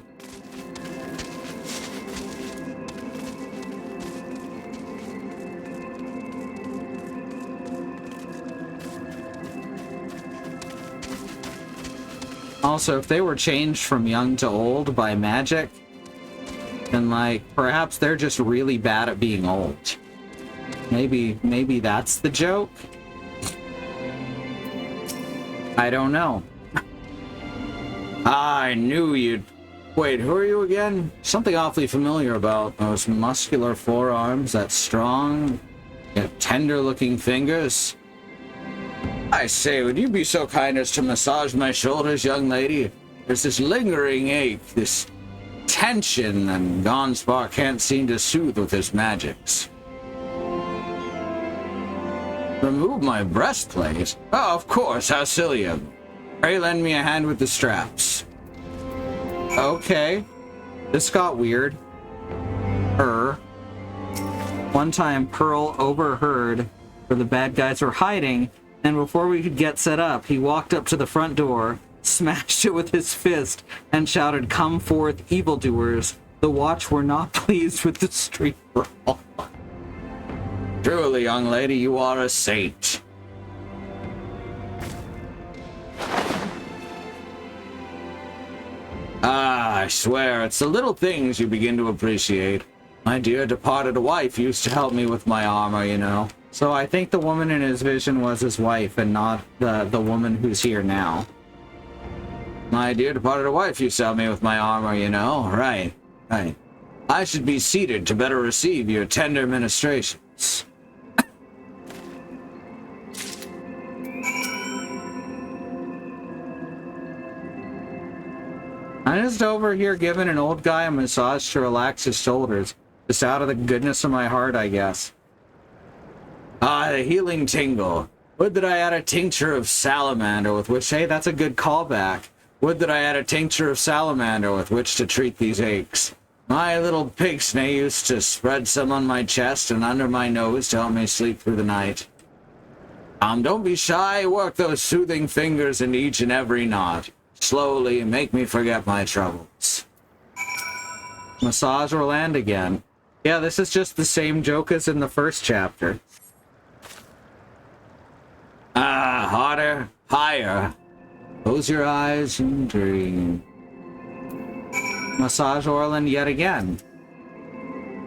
S1: Also, if they were changed from young to old by magic, then, like, perhaps they're just really bad at being old. Maybe that's the joke? I don't know.
S2: I knew you'd... Wait, who are you again? Something awfully familiar about those muscular forearms, that strong, yet tender-looking fingers. I say, would you be so kind as to massage my shoulders, young lady? There's this lingering ache, this tension, and Gonspar can't seem to soothe with his magics. Remove my breastplate? Oh, of course, how silly of me. Pray lend me a hand with the straps.
S1: Okay. This got weird. One time, Pearl overheard where the bad guys were hiding, and before we could get set up, he walked up to the front door, smashed it with his fist, and shouted, "Come forth, evildoers." The watch were not pleased with the street brawl.
S2: Truly, young lady, you are a saint. Ah, I swear, it's the little things you begin to appreciate. My dear departed wife used to help me with my armor, you know.
S1: So I think the woman in his vision was his wife and not the woman who's here now.
S2: My dear departed wife used to help me with my armor, you know. Right. I should be seated to better receive your tender ministrations.
S1: I'm just over here giving an old guy a massage to relax his shoulders. Just out of the goodness of my heart, I guess.
S2: Ah, the healing tingle. Would that I had a tincture of salamander with which...
S1: Hey, that's a good callback.
S2: Would that I had a tincture of salamander with which to treat these aches. My little pigsney used to spread some on my chest and under my nose to help me sleep through the night. Don't be shy. Work those soothing fingers into each and every knot. Slowly, make me forget my troubles.
S1: Massage or land again. Yeah, this is just the same joke as in the first chapter.
S2: Ah, harder, higher. Close your eyes and dream.
S1: Massage Orland yet again.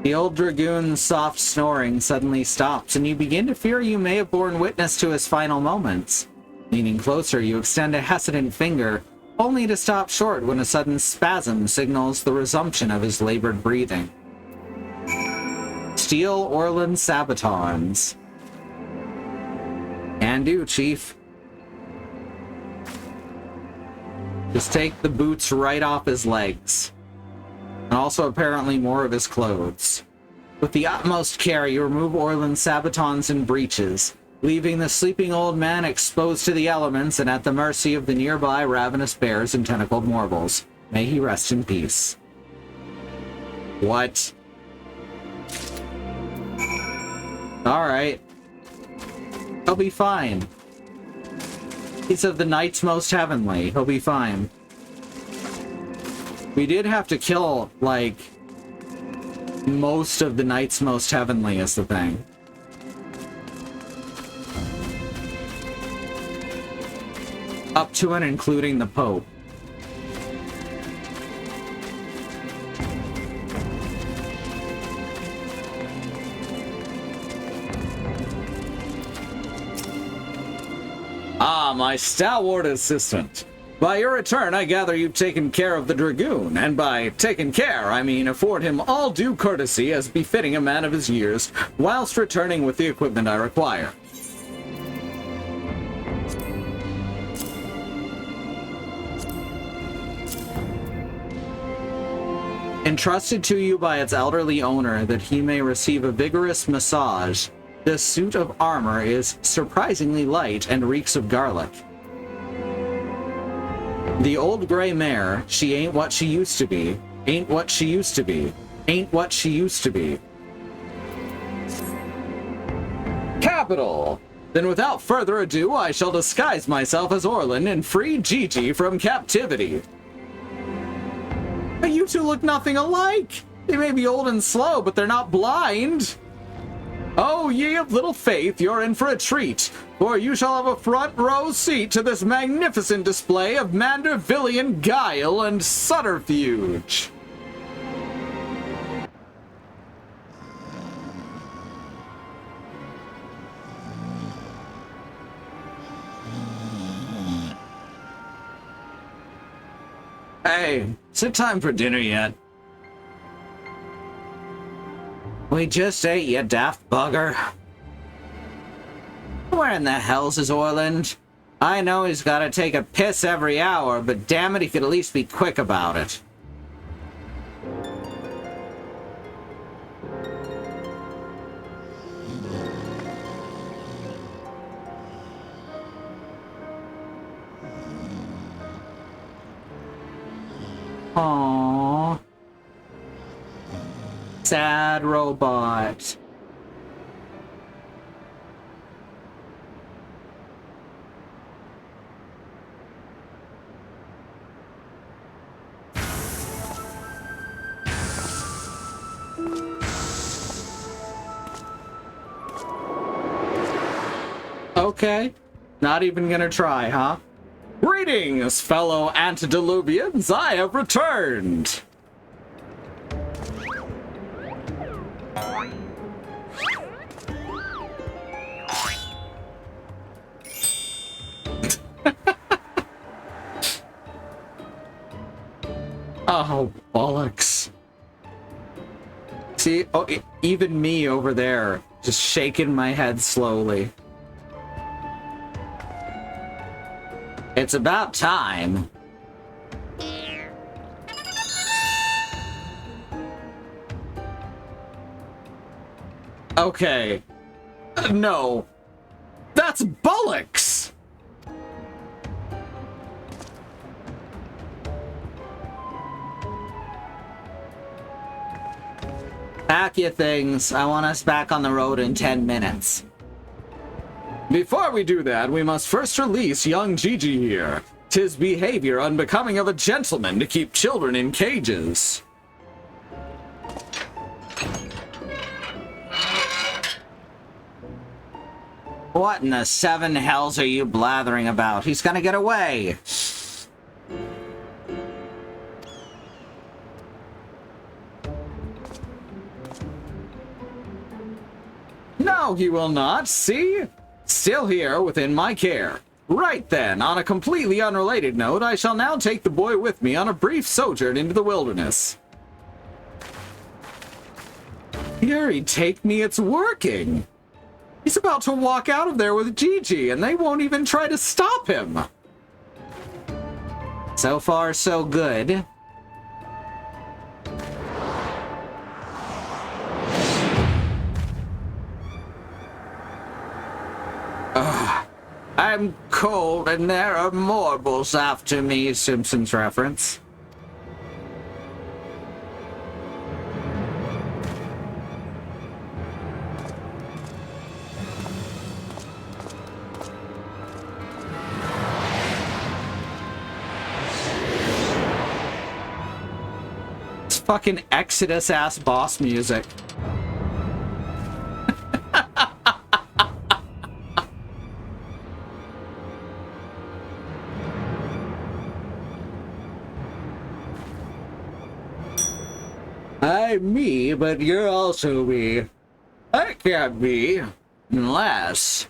S1: The old dragoon's soft snoring suddenly stops, and you begin to fear you may have borne witness to his final moments. Leaning closer, you extend a hesitant finger, only to stop short when a sudden spasm signals the resumption of his labored breathing. Steel Orland Sabatons. Can do, Chief. Just take the boots right off his legs. And also apparently more of his clothes. With the utmost care, you remove Orland's sabatons and breeches, leaving the sleeping old man exposed to the elements and at the mercy of the nearby ravenous bears and tentacled mortals. May he rest in peace. What? Alright. He'll be fine. He's of the Knights Most Heavenly. He'll be fine. We did have to kill, like, most of the Knights Most Heavenly is the thing. Up to and including the Pope.
S2: Ah, my stalwart assistant. By your return, I gather you've taken care of the dragoon, and by taken care, I mean afford him all due courtesy as befitting a man of his years, whilst returning with the equipment I require.
S1: Entrusted to you by its elderly owner that he may receive a vigorous massage, this suit of armor is surprisingly light and reeks of garlic. The old gray mare, she ain't what she used to be, ain't what she used to be, ain't what she used to be.
S2: Capital! Then without further ado, I shall disguise myself as Orland and free Gigi from captivity.
S1: But you two look nothing alike! They may be old and slow, but they're not blind!
S2: Oh, ye of little faith, you're in for a treat, for you shall have a front row seat to this magnificent display of Mandervillian guile and subterfuge.
S1: Hey, is it time for dinner yet? We just ate, you daft bugger. Where in the hell's is Orland? I know he's gotta take a piss every hour, but damn it, he could at least be quick about it. Aww. Sad robot. Okay. Not even gonna try, huh?
S2: Greetings, fellow antediluvians, I have returned!
S1: Oh, bollocks. See, oh, even me over there, just shaking my head slowly. It's about time.
S2: Okay. No. That's bollocks!
S1: Pack your things. I want us back on the road in 10 minutes.
S2: Before we do that, we must first release young Gigi here. 'Tis behavior unbecoming of a gentleman to keep children in cages.
S1: What in the seven hells are you blathering about? He's gonna get away.
S2: No, he will not. See? Still here within my care. Right then, on a completely unrelated note, I shall now take the boy with me on a brief sojourn into the wilderness. Here, take me, it's working. He's about to walk out of there with Gigi, and they won't even try to stop him.
S1: So far, so good. I'm cold and there are marbles after me, Simpsons reference. It's fucking Exodus-ass boss music. I'm me, but you're also me. I can't be, unless...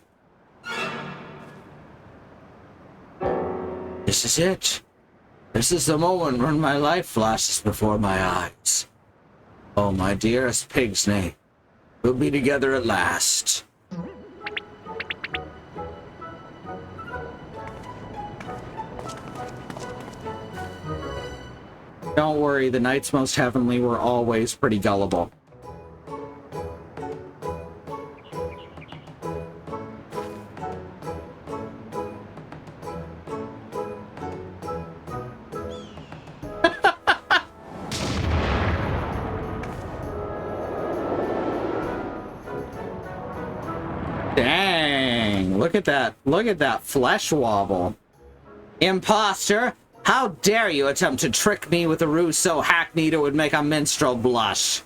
S1: This is it. This is the moment when my life flashes before my eyes. Oh, my dearest Pigsney, we'll be together at last. Don't worry, the Knights Most Heavenly were always pretty gullible. Dang, look at that flesh wobble. Imposter! How dare you attempt to trick me with a ruse so hackneyed it would make a minstrel blush?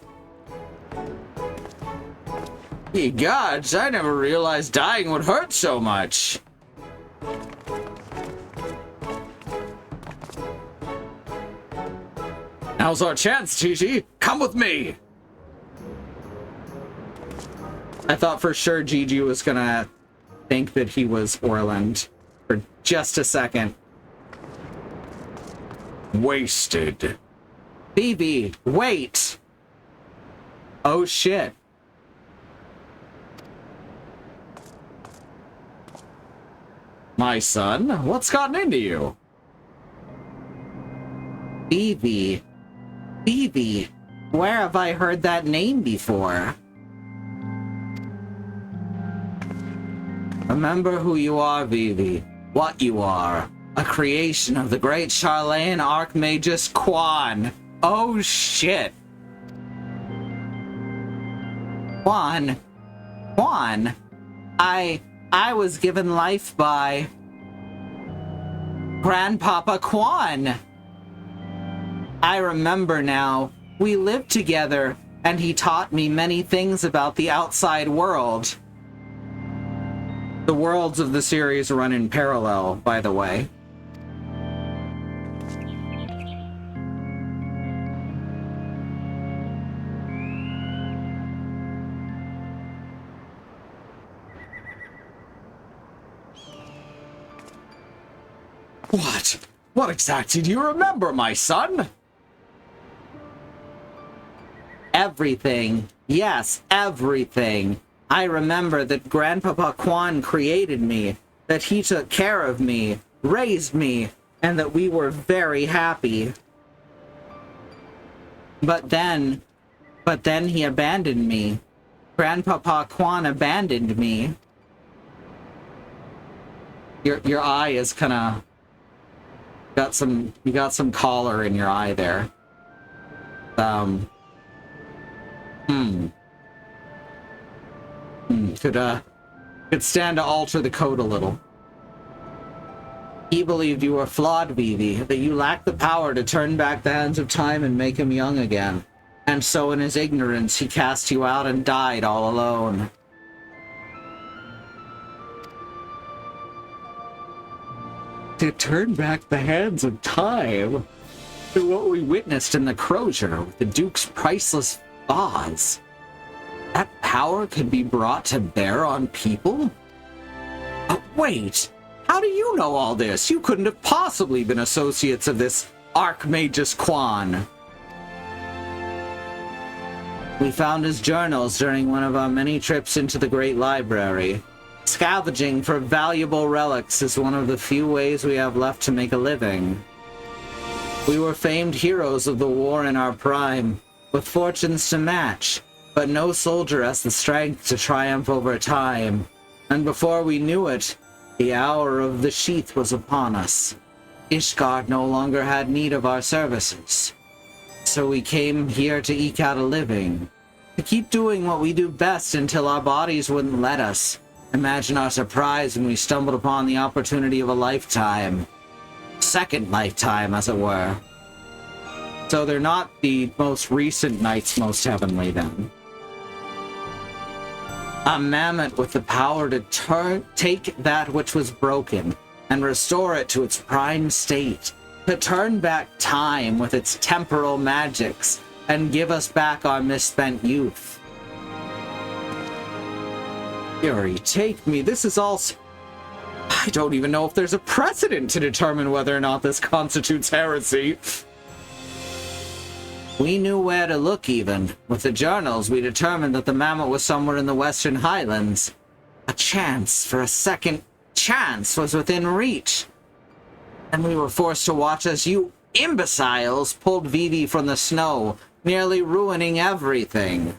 S1: Ye gods, I never realized dying would hurt so much. Now's our chance, Gigi. Come with me. I thought for sure Gigi was gonna think that he was Orland for just a second. Wasted. Phoebe, wait! Oh shit. My son, what's gotten into you? Phoebe. Phoebe, where have I heard that name before? Remember who you are, Vivi. What you are. A creation of the great Charlene Archmagus Quan. Oh shit. Quan. Quan. I was given life by Grandpapa Quan. I remember now. We lived together, and he taught me many things about the outside world. The worlds of the series run in parallel, by the way. What? What exactly do you remember, my son? Everything. Yes, everything. I remember that Grandpapa Quan created me, that he took care of me, raised me, and that we were very happy. But then he abandoned me. Grandpapa Quan abandoned me. Your eye is kinda... You got some color in your eye there. Could stand to alter the code a little. He believed you were flawed, Vivi, that you lacked the power to turn back the hands of time and make him young again. And so in his ignorance, he cast you out and died all alone. To turn back the hands of time? To what we witnessed in the Crozier with the Duke's priceless vase. That
S2: power could be brought to bear on people? Wait, how do you know all this? You couldn't have possibly been associates of this Archmagus Quan. We found his journals during one of our many trips into the Great Library. Scavenging for valuable relics is one of the few ways we have left to make a living. We were famed heroes of the war in our prime, with fortunes to match, but no soldier has the strength to triumph over time. And before we knew it, the hour of the sheath was upon us. Ishgard no longer had need of our services. So we came here to eke out a living, to keep doing what we do best until our bodies wouldn't let us. Imagine our surprise when we stumbled upon the opportunity of a lifetime. Second lifetime, as it were. So they're not the most recent Knights Most Heavenly, then. A mammoth with the power to take that which was broken and restore it to its prime state, to turn back time with its temporal magics and give us back our misspent youth. Fury, take me. This is all... I don't even know if there's a precedent to determine whether or not this constitutes heresy. We knew where to look, even. With the journals, we determined that the mammoth was somewhere in the Western Highlands. A chance for a second chance was within reach. And we were forced to watch as you imbeciles pulled Vivi from the snow, nearly ruining everything.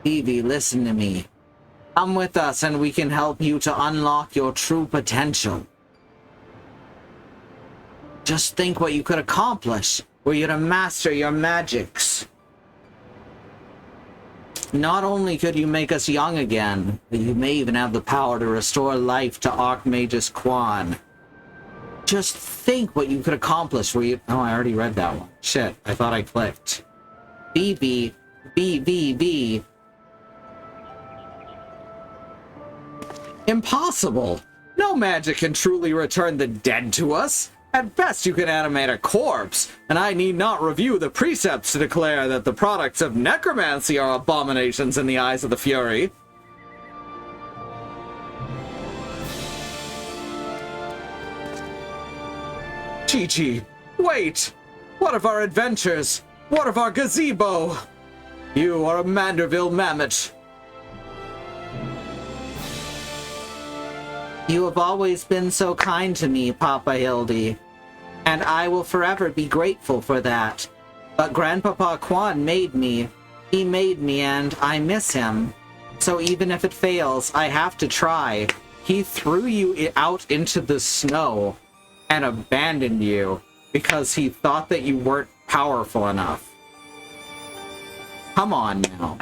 S2: Vivi, listen to me. Come with us and we can help you to unlock your true potential. Just think what you could accomplish were you to master your magics. Not only could you make us young again, but you may even have the power to restore life to Archmagus Quan. Just think what you could accomplish were you... Oh, I already read that one. Shit, I thought I clicked. B. Impossible! No magic can truly return the dead to us. At best, you can animate a corpse, and I need not review the precepts to declare that the products of necromancy are abominations in the eyes of the Fury. Chi-Chi, wait! What of our adventures? What of our gazebo? You are a Manderville mammoth. You have always been so kind to me, Papa Hildy, and I will forever be grateful for that. But Grandpapa Quan made me. He made me, and I miss him. So even if it fails, I have to try. He threw you out into the snow and abandoned you because he thought that you weren't powerful enough. Come on now.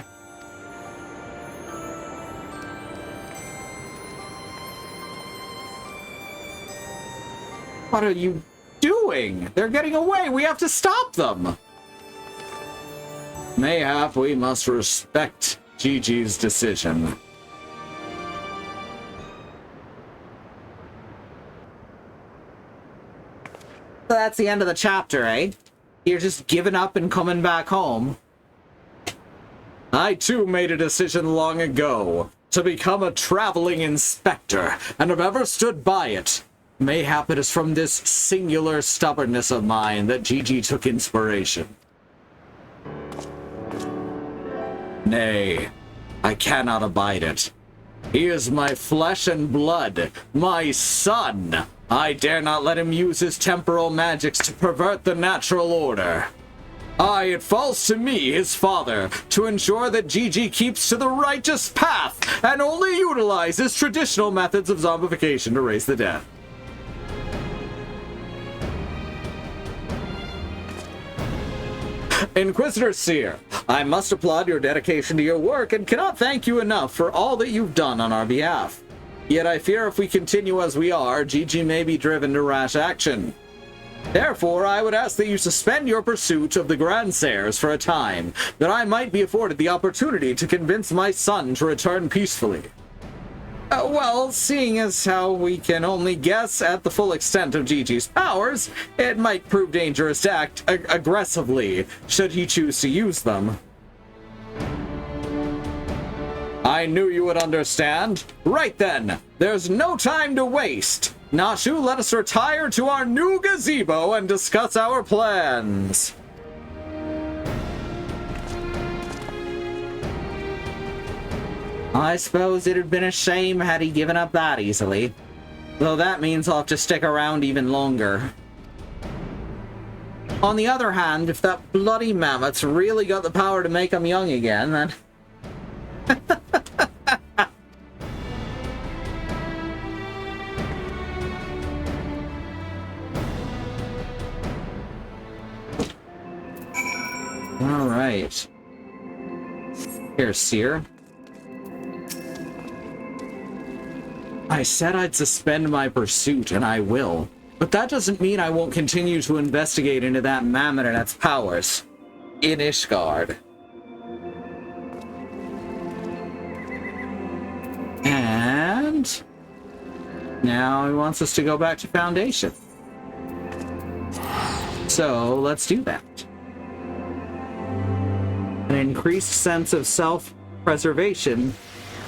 S2: What are you doing? They're getting away. We have to stop them. Mayhap we must respect Gigi's decision. So that's the end of the chapter, eh? You're just giving up and coming back home. I too made a decision long ago to become a traveling inspector, and have ever stood by it. Mayhap it is from this singular stubbornness of mine that Gigi took inspiration. Nay, I cannot abide it. He is my flesh and blood, my son. I dare not let him use his temporal magics to pervert the natural order. It falls to me, his father, to ensure that Gigi keeps to the righteous path and only utilizes traditional methods of zombification to raise the dead. Inquisitor Seer, I must applaud your dedication to your work and cannot thank you enough for all that you've done on our behalf. Yet I fear if we continue as we are, Gigi may be driven to rash action. Therefore, I would ask that you suspend your pursuit of the Grandsires for a time, that I might be afforded the opportunity to convince my son to return peacefully. Well, seeing as how we can only guess at the full extent of Gigi's powers, it might prove dangerous to act aggressively, should he choose to use them. I knew you would understand. Right then, there's no time to waste. Nashu, let us retire to our new gazebo and discuss our plans.
S1: I suppose it'd been a shame had he given up that easily. Though that means I'll have to stick around even longer. On the other hand, if that bloody mammoth's really got the power to make him young again, then... Alright. Here, Seer. I said I'd suspend my pursuit, and I will. But that doesn't mean I won't continue to investigate into that mammoth and its powers. In Ishgard. And... now he wants us to go back to Foundation. So, let's do that. An increased sense of self-preservation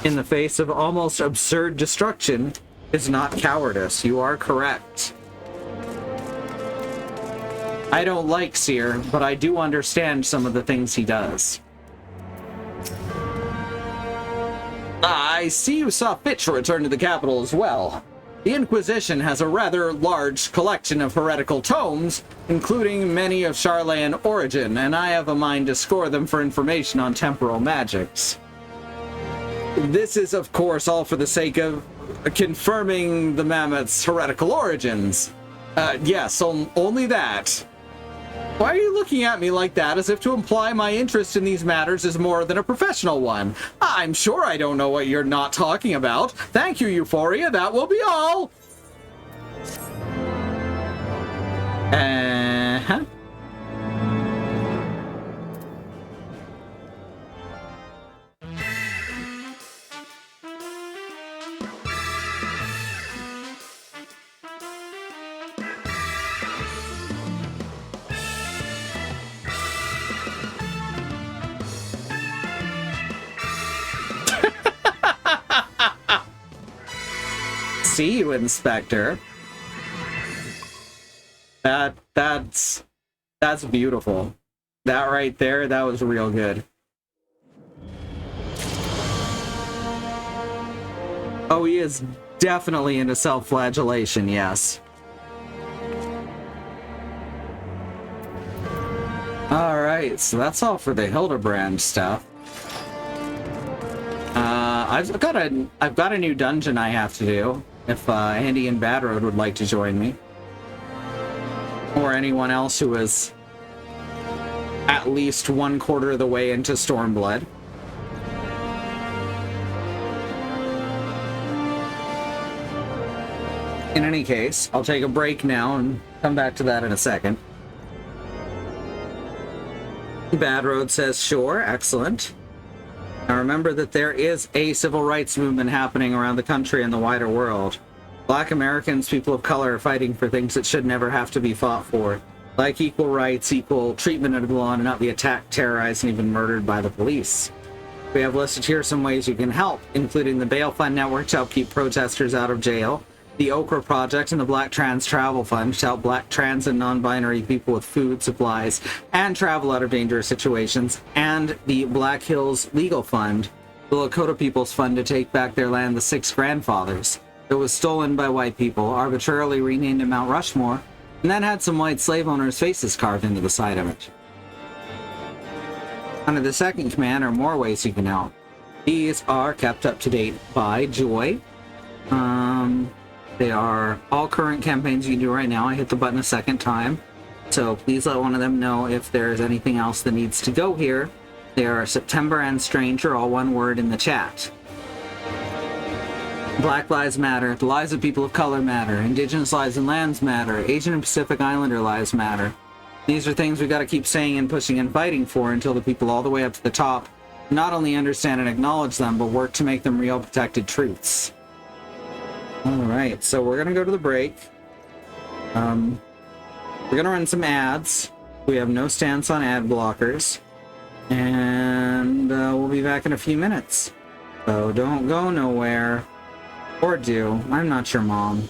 S1: in the face of almost absurd destruction is not cowardice. You are correct. I don't like Seer, but I do understand some of the things he does. I see you saw fit to return to the capital as well. The Inquisition has a rather large collection of heretical tomes, including many of Charlayan origin, and I have a mind to score them for information on temporal magics. This is, of course, all for the sake of confirming the mammoth's heretical origins. Yes, only that. Why are you looking at me like that, as if to imply my interest in these matters is more than a professional one? I'm sure I don't know what you're not talking about. Thank you, Euphoria. That will be all. Uh-huh. See you, Inspector. That's beautiful. That right there, that was real good. Oh, he is definitely into self-flagellation, yes. Alright, so that's all for the Hildibrand stuff. I've got a new dungeon I have to do. If Andy and Bad Road would like to join me. Or anyone else who is at least 1/4 of the way into Stormblood. In any case, I'll take a break now and come back to that in a second. Bad Road says, sure, excellent. Now remember that there is a civil rights movement happening around the country and the wider world. Black Americans, people of color, are fighting for things that should never have to be fought for. Like equal rights, equal treatment under the law, and not be attacked, terrorized, and even murdered by the police. We have listed here some ways you can help, including the Bail Fund Network to help keep protesters out of jail, the Okra Project and the Black Trans Travel Fund to help black trans and non-binary people with food, supplies, and travel out of dangerous situations, and the Black Hills Legal Fund, the Lakota People's Fund to take back their land, the Six Grandfathers. It was stolen by white people, arbitrarily renamed to Mount Rushmore, and then had some white slave owners' faces carved into the side of it. Under the second command are more ways you can help. These are kept up to date by Joy. They are all current campaigns you can do right now. I hit the button a second time, so please let one of them know if there's anything else that needs to go here. They are September and Stranger, all one word in the chat. Black Lives Matter, the lives of people of color matter, Indigenous lives and lands matter, Asian and Pacific Islander lives matter. These are things we've got to keep saying and pushing and fighting for until the people all the way up to the top not only understand and acknowledge them, but work to make them real protected truths. Alright, so we're going to go to the break. We're going to run some ads. We have no stance on ad blockers. And we'll be back in a few minutes. So don't go nowhere. Or do. I'm not your mom.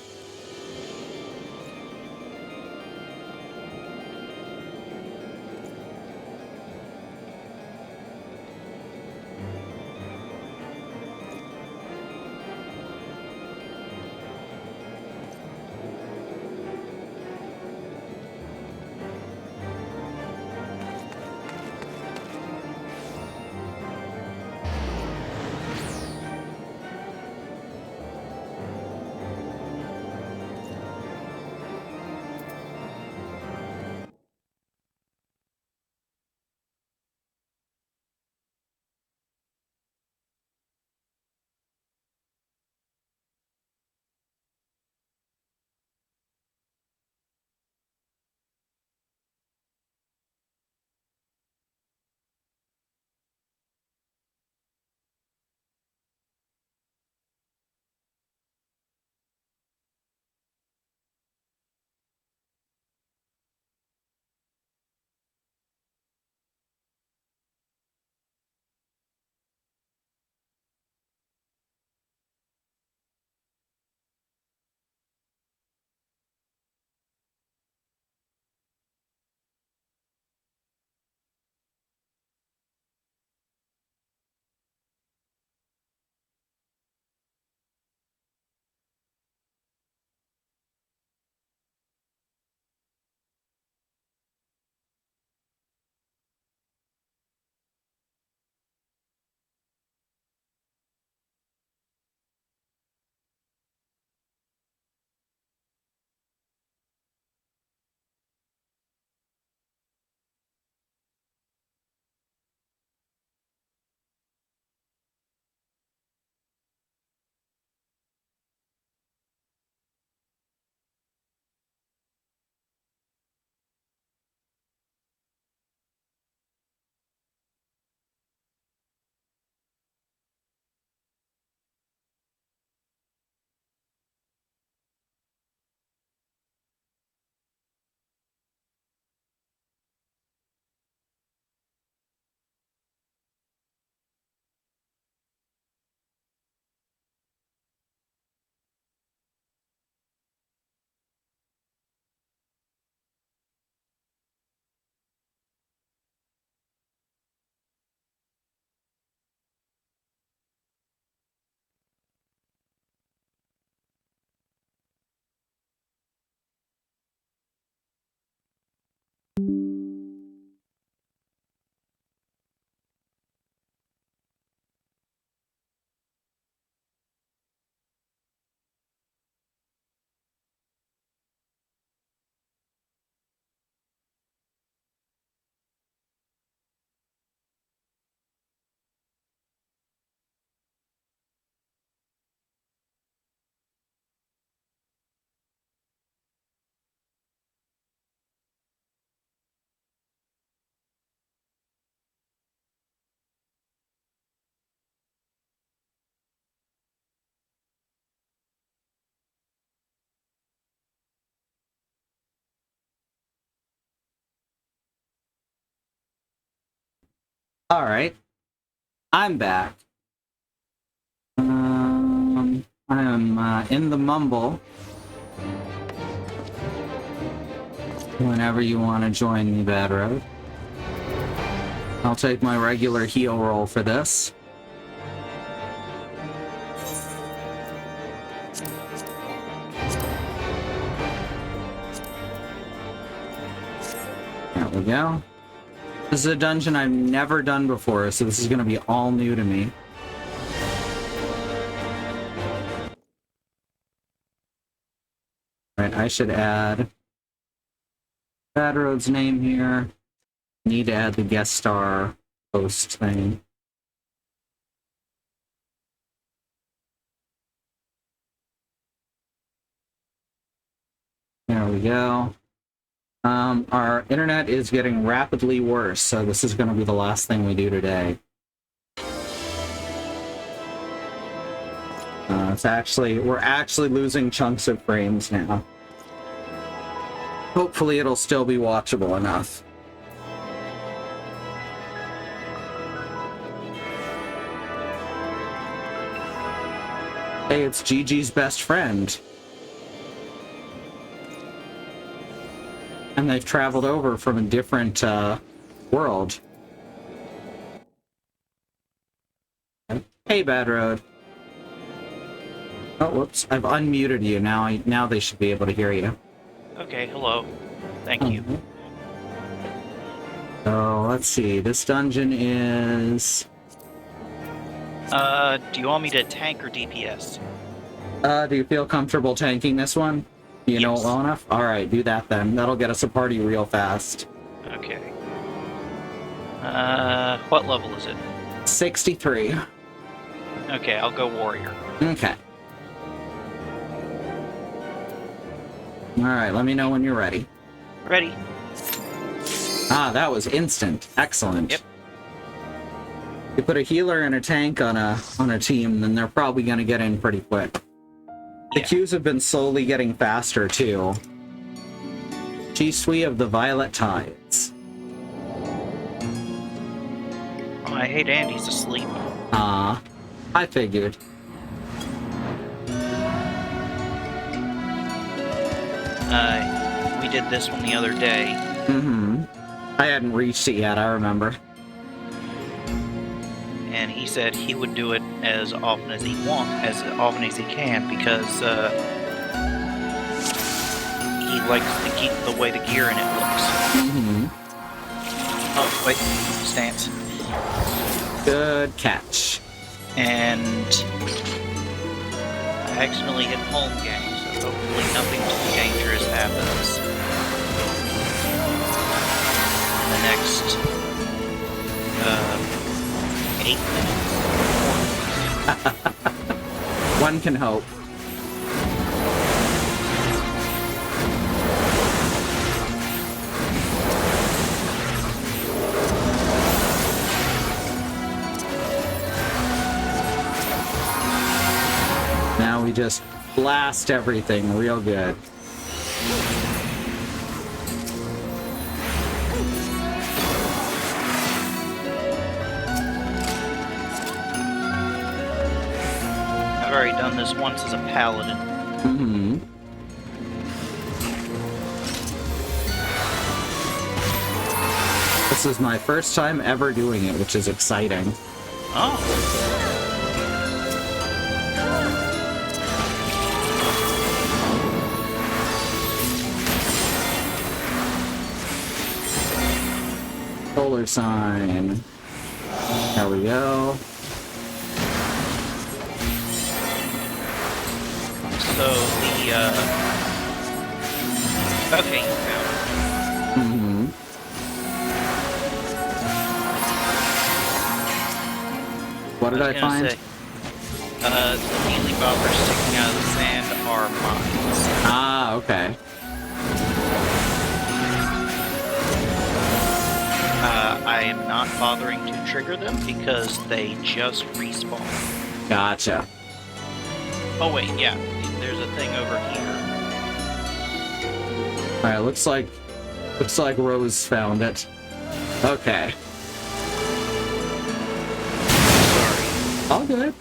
S1: Alright. I'm back. I am in the mumble. Whenever you want to join me, Bad Road. I'll take my regular heal roll for this. There we go. This is a dungeon I've never done before, so this is going to be all new to me. Right, I should add Bad Road's name here. Need to add the guest star host thing. There we go. Our internet is getting rapidly worse, so this is going to be the last thing we do today. We're actually losing chunks of frames now. Hopefully it'll still be watchable enough. it's Gigi's best friend. And they've traveled over from a different world. Hey, Bad Road. Oh, whoops. I've unmuted you. Now they should be able to hear you.
S3: Okay, hello. Thank you.
S1: So, let's see. This dungeon is...
S3: Do you want me to tank or DPS?
S1: do you feel comfortable tanking this one? Do you know it well enough? Alright, do that then. That'll get us a party real fast.
S3: Okay. What level is it?
S1: 63.
S3: Okay, I'll go warrior.
S1: Okay. Alright, let me know when you're ready.
S3: Ready?
S1: Ah, that was instant. Excellent.
S3: Yep.
S1: You put a healer and a tank on a team, then they're probably gonna get in pretty quick. The queues have been slowly getting faster too. G-Sui of the Violet Tides.
S3: Oh, I hate Andy's asleep.
S1: Ah, I figured.
S3: We did this one the other day.
S1: Mm-hmm. I hadn't reached it yet, I remember.
S3: And he said he would do it as often as he can, because he likes to keep the way the gear in it looks.
S1: Mm-hmm.
S3: Oh, wait, stance.
S1: Good catch.
S3: And I accidentally hit home gang, so hopefully nothing too dangerous happens in the next 8 minutes.
S1: One can hope. Now we just blast everything real good.
S3: I've already done this once as a paladin.
S1: Mm-hmm. This is my first time ever doing it, which is exciting.
S3: Oh.
S1: Solar sign. There we go.
S3: So the okay, you found it.
S1: Mm-hmm. What did I find?
S3: Say, the mealy boppers sticking out of the sand are mines.
S1: Ah, okay.
S3: I am not bothering to trigger them because they just respawn.
S1: Gotcha.
S3: Oh wait, yeah, there's a thing over here.
S1: Alright, looks like Rose found it. Okay.
S3: Sorry.
S1: All good.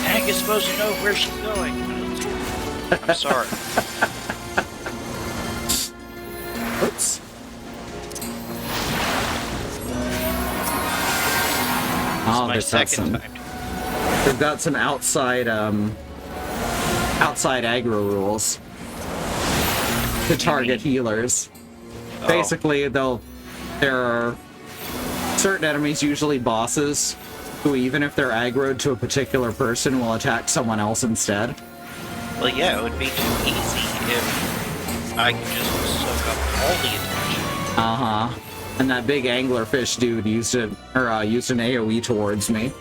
S3: Hank is supposed to know where she's going. I'm sorry.
S1: Oops.
S3: This is my second time.
S1: They've got some outside aggro rules to target healers.
S3: Oh.
S1: Basically, there are certain enemies, usually bosses, who even if they're aggroed to a particular person, will attack someone else instead.
S3: Well, yeah, it would be too easy if I could just soak up all the attention.
S1: Uh-huh. And that big anglerfish dude used an AoE towards me.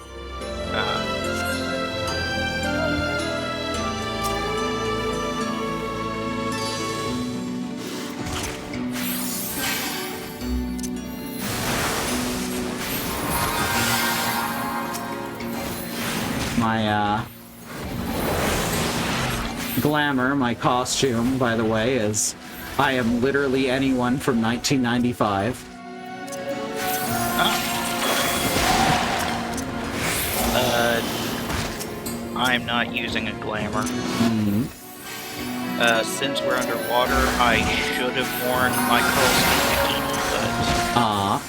S1: My glamour, my costume, by the way, is I am literally anyone from 1995.
S3: I'm not using a glamour.
S2: Hmm.
S3: Since we're underwater, I should have worn my curl bikini, but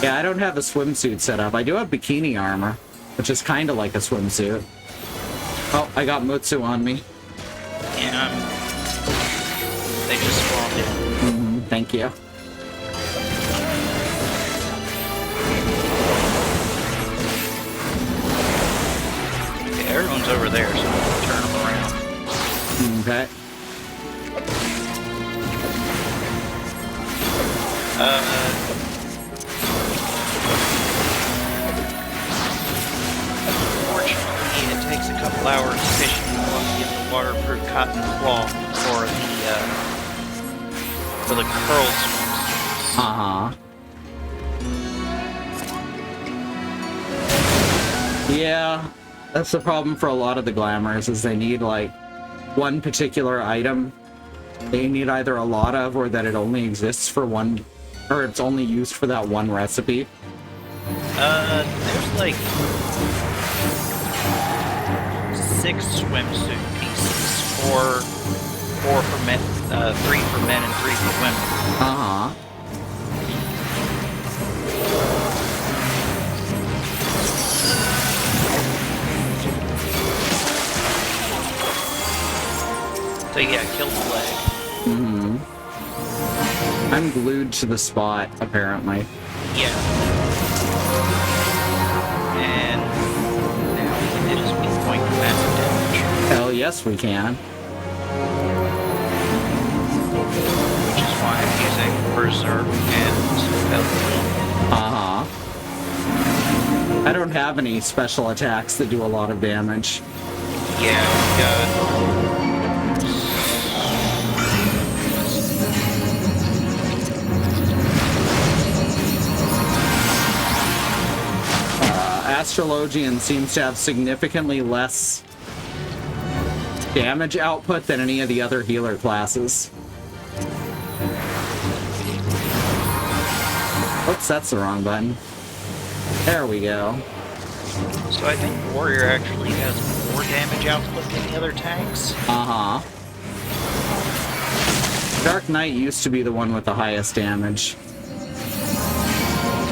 S2: Yeah, I don't have a swimsuit set up. I do have bikini armor, which is kind of like a swimsuit. Oh, I got Mutsu on me.
S3: yeah, they just spawned in.
S2: Hmm. Thank you.
S3: Okay, everyone's over there, so I'm gonna turn them around.
S2: Okay.
S3: Unfortunately, it takes a couple hours fishing to get the waterproof cotton cloth for the curl swimsuits.
S2: Uh-huh. Yeah, that's the problem for a lot of the glamours, is they need, like, one particular item they need either a lot of, or that it only exists for one, or it's only used for that one recipe.
S3: There's like 6 swimsuit pieces, four for men, 3 for men and 3 for women.
S2: Uh-huh.
S3: So yeah, kill the leg.
S2: Mm-hmm. I'm glued to the spot, apparently.
S3: Yeah. And now we can hit his weak point for massive damage.
S2: Hell yes, we can.
S3: Which is why I'm using Berserk and Elite.
S2: Uh-huh. I don't have any special attacks that do a lot of damage.
S3: Yeah, got
S2: Astrologian seems to have significantly less damage output than any of the other healer classes. Oops, that's the wrong button. There we go.
S3: So I think Warrior actually has more damage output than the other tanks.
S2: Uh-huh. Dark Knight used to be the one with the highest damage.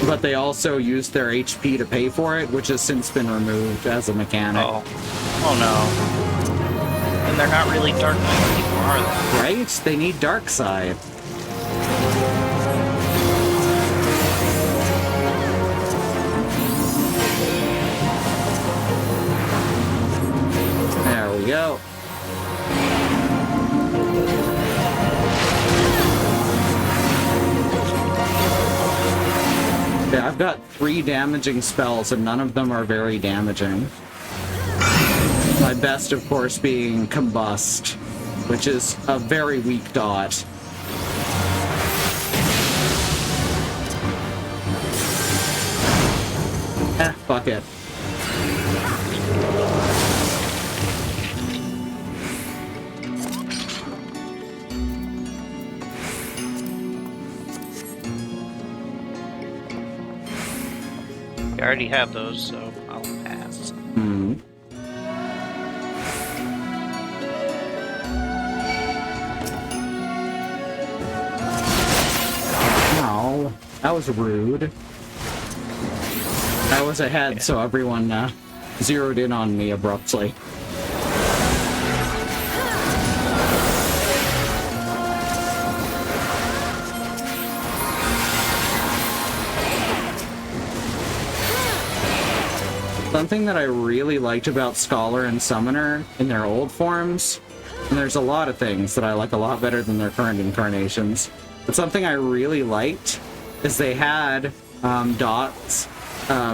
S2: But they also used their HP to pay for it, which has since been removed as a mechanic.
S3: Oh no. And they're not really Dark Knight people, are they?
S2: Right? They need Dark Side. There we go. Yeah, I've got 3 damaging spells, and none of them are very damaging. My best, of course, being Combust, which is a very weak dot. Fuck it.
S3: I already have those, so I'll pass.
S2: Hmm. Ow. That was rude. I was ahead, so everyone zeroed in on me abruptly. Something that I really liked about Scholar and Summoner in their old forms, and there's a lot of things that I like a lot better than their current incarnations, but something I really liked is they had dots,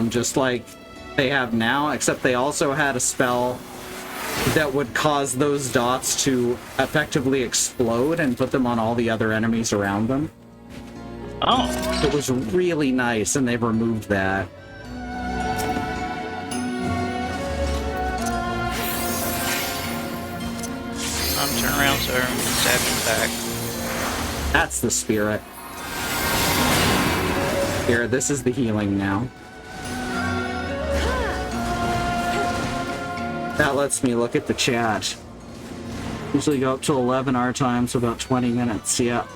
S2: just like they have now, except they also had a spell that would cause those dots to effectively explode and put them on all the other enemies around them.
S3: Oh.
S2: It was really nice, and they've removed that.
S3: Turn around so everyone can stab him back.
S2: That's the spirit. Here, this is the healing now.
S1: That lets me look at the chat. Usually go up to 11 our time, so about 20 minutes, yeah.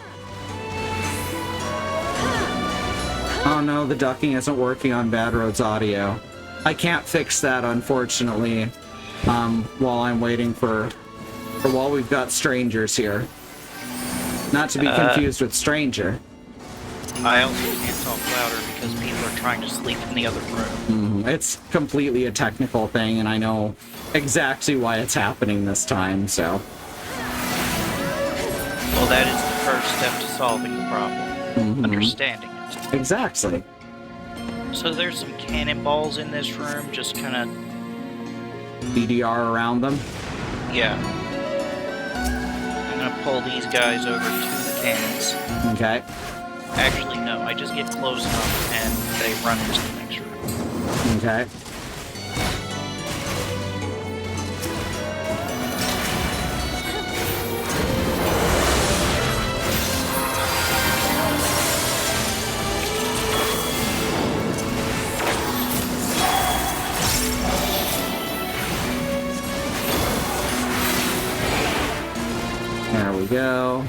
S1: Oh no, the ducking isn't working on Bad Roads audio. I can't fix that, unfortunately, while I'm waiting for while we've got strangers here. Not to be confused with stranger.
S3: I also can't talk louder because people are trying to sleep in the other room.
S1: It's completely a technical thing, and I know exactly why it's happening this time, so...
S3: Well, that is the first step to solving the problem. Understanding it.
S1: Exactly.
S3: So there's some cannonballs in this room, just kind of...
S1: DDR around them?
S3: Yeah. I'm gonna pull these guys over to the cannons.
S1: Okay.
S3: Actually, no, I just get close enough and they run into the next room.
S1: Okay. There we go.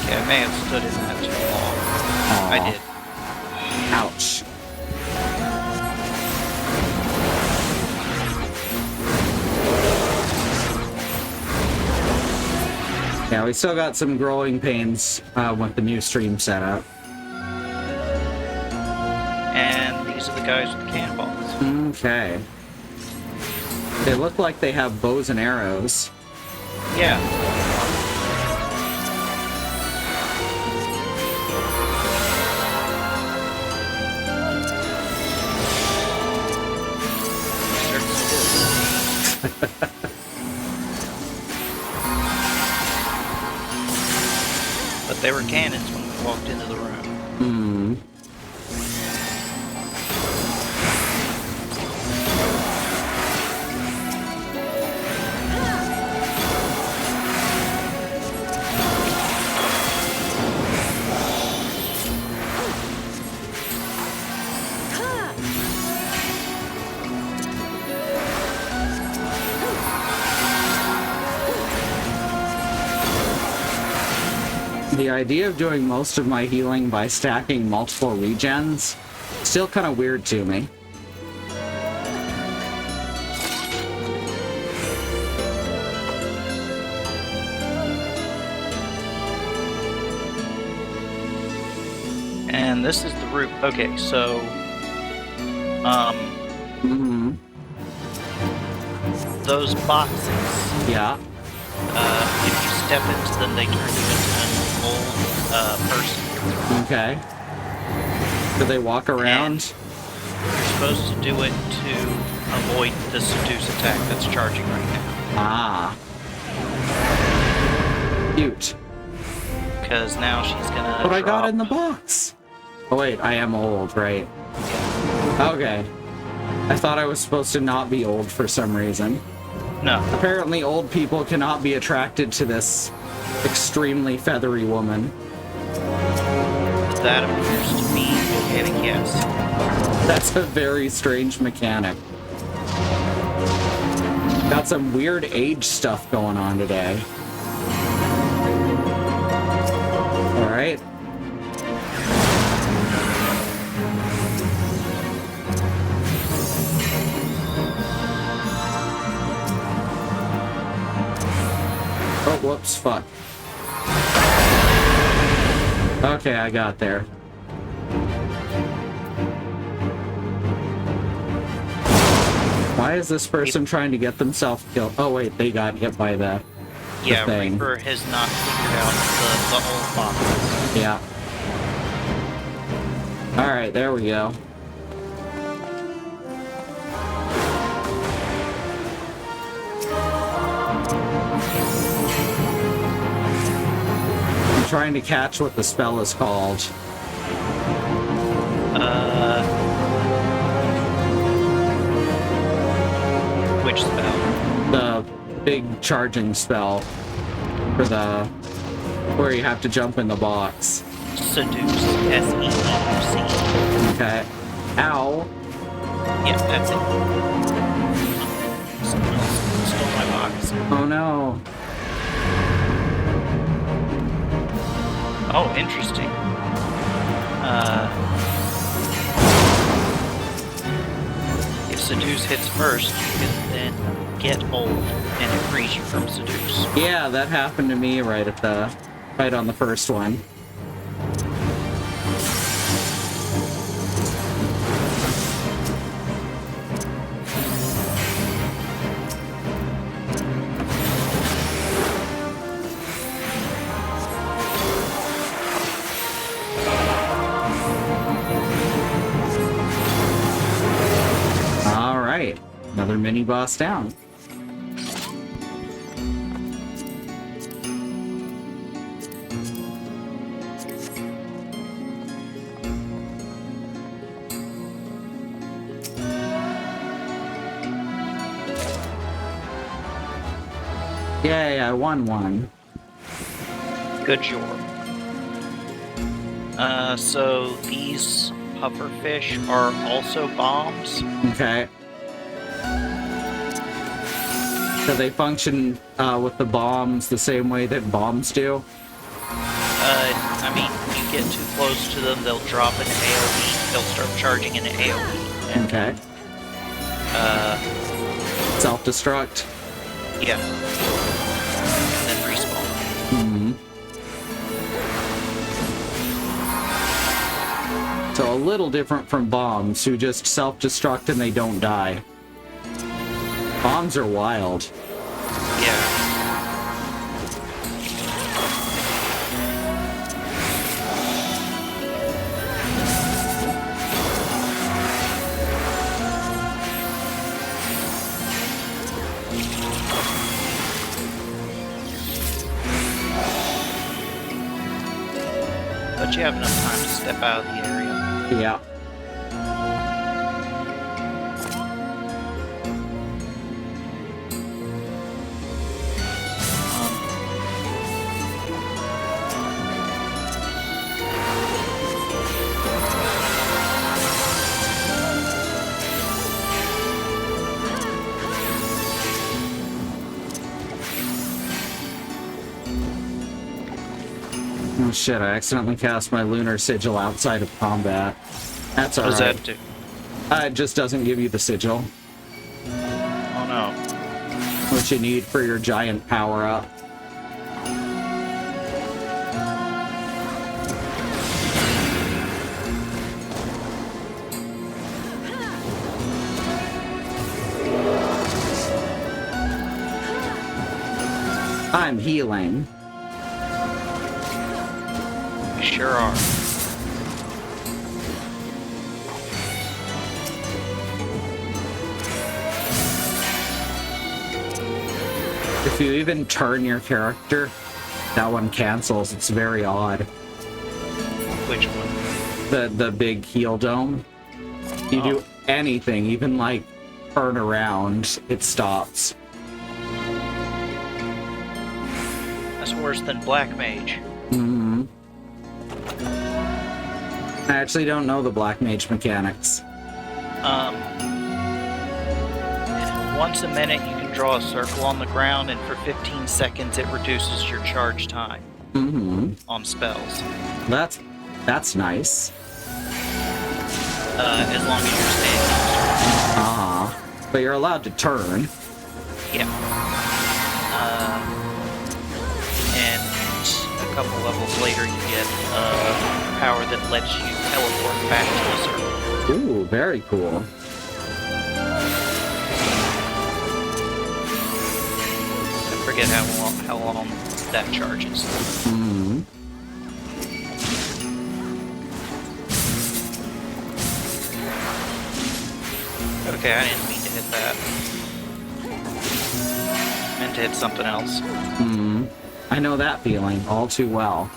S3: Yeah, I may have stood in that too long.
S1: Aw.
S3: I did.
S1: Ouch. Yeah, we still got some growing pains with the new stream setup.
S3: And these are the guys with the cannonballs.
S1: Okay. They look like they have bows and arrows.
S3: Yeah. But they were cannons when we walked into the room.
S1: The idea of doing most of my healing by stacking multiple regens, still kind of weird to me.
S3: And this is the route. Okay, so those boxes.
S1: Yeah.
S3: If you step into them, they turn you into an old person.
S1: Okay. Do they walk around?
S3: And you're supposed to do it to avoid the seduce attack that's charging right now.
S1: Ah. Cute.
S3: Because now she's gonna.
S1: But I got in the box. Oh wait, I am old, right? Okay. I thought I was supposed to not be old for some reason.
S3: No.
S1: Apparently old people cannot be attracted to this extremely feathery woman.
S3: That appears to be mechanic, yes.
S1: That's a very strange mechanic. Got some weird age stuff going on today. Alright. Oh, whoops, fuck. Okay, I got there. Why is this person trying to get themselves killed? Oh wait, they got hit by the thing.
S3: Reaper has not figured out the old boxes.
S1: Yeah. Alright, there we go. I'm trying to catch what the spell is called.
S3: Which spell?
S1: The big charging spell for the where you have to jump in the box.
S3: Seduce. S-E-D-U-C.
S1: Okay. Ow.
S3: Yeah, that's it. Someone else stole my box.
S1: Oh no.
S3: Oh, interesting. If Seduce hits first, you can then get hold, and it frees you from Seduce.
S1: Yeah, that happened to me right on the first one. All right, another mini boss down. Yay, I won one.
S3: Good job. So these pufferfish are also bombs.
S1: Okay. So they function with the bombs the same way that bombs do?
S3: I mean, you get too close to them, they'll drop an AoE. They'll start charging an AoE. And,
S1: Okay. Self-destruct?
S3: Yeah. And then respawn.
S1: Hmm. So a little different from bombs, who just self-destruct and they don't die. Bombs are wild.
S3: Yeah. But you have enough time to step out of the area.
S1: Yeah. Oh shit, I accidentally cast my lunar sigil outside of combat. That's
S3: What does
S1: alright.
S3: that do?
S1: It just doesn't give you the sigil,
S3: Oh no.
S1: which you need for your giant power-up. I'm healing.
S3: You sure are.
S1: If you even turn your character, that one cancels. It's very odd.
S3: Which one?
S1: The big heal dome. You do anything, even like turn around, it stops.
S3: That's worse than Black Mage.
S1: Hmm. I actually don't know the black mage mechanics.
S3: Once a minute you can draw a circle on the ground, and for 15 seconds it reduces your charge time on spells.
S1: That's nice.
S3: As long as you're standing.
S1: But you're allowed to turn.
S3: Yeah. And a couple levels later you get power that lets you teleport back to the circle.
S1: Ooh, very cool.
S3: I forget how long that charges.
S1: Hmm.
S3: Okay, I didn't mean to hit that. Meant to hit something else.
S1: Hmm. I know that feeling all too well.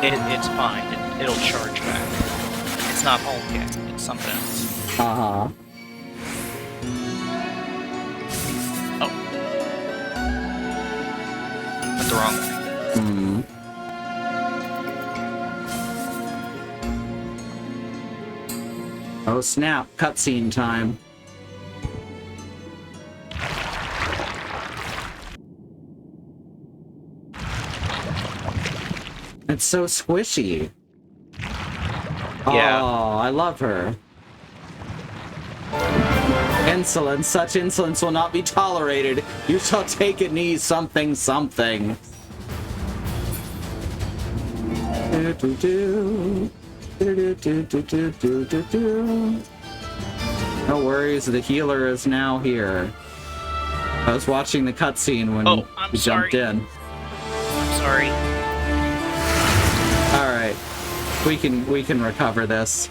S3: It's fine. It'll charge back. It's not home cat. It's something else.
S1: Uh-huh.
S3: Oh. Went the wrong way.
S1: Hmm. Oh snap, cutscene time. It's so squishy.
S3: Yeah.
S1: Oh, I love her. Insolence, such insolence will not be tolerated. You shall take a knee something something. No worries, the healer is now here. I was watching the cutscene when you jumped in.
S3: I'm sorry.
S1: Alright. We can recover this.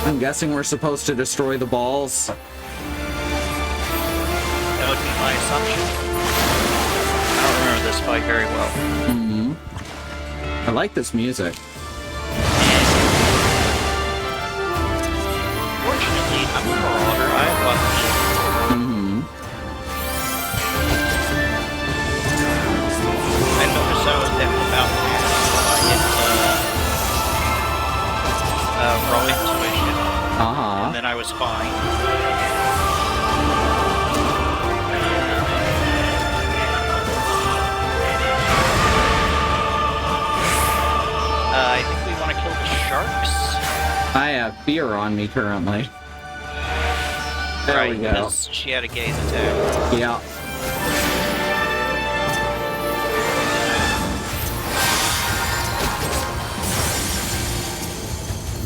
S1: I'm guessing we're supposed to destroy the balls.
S3: That would be my assumption. I don't remember this fight very well.
S1: I like this music.
S3: Fortunately, I'm a marauder. I have lots of shit. I noticed I was at about half. Raw intuition. And then I was fine. I think we want to kill the sharks.
S1: I have fear on me currently. There we go.
S3: Because she had a gaze attack.
S1: Yeah.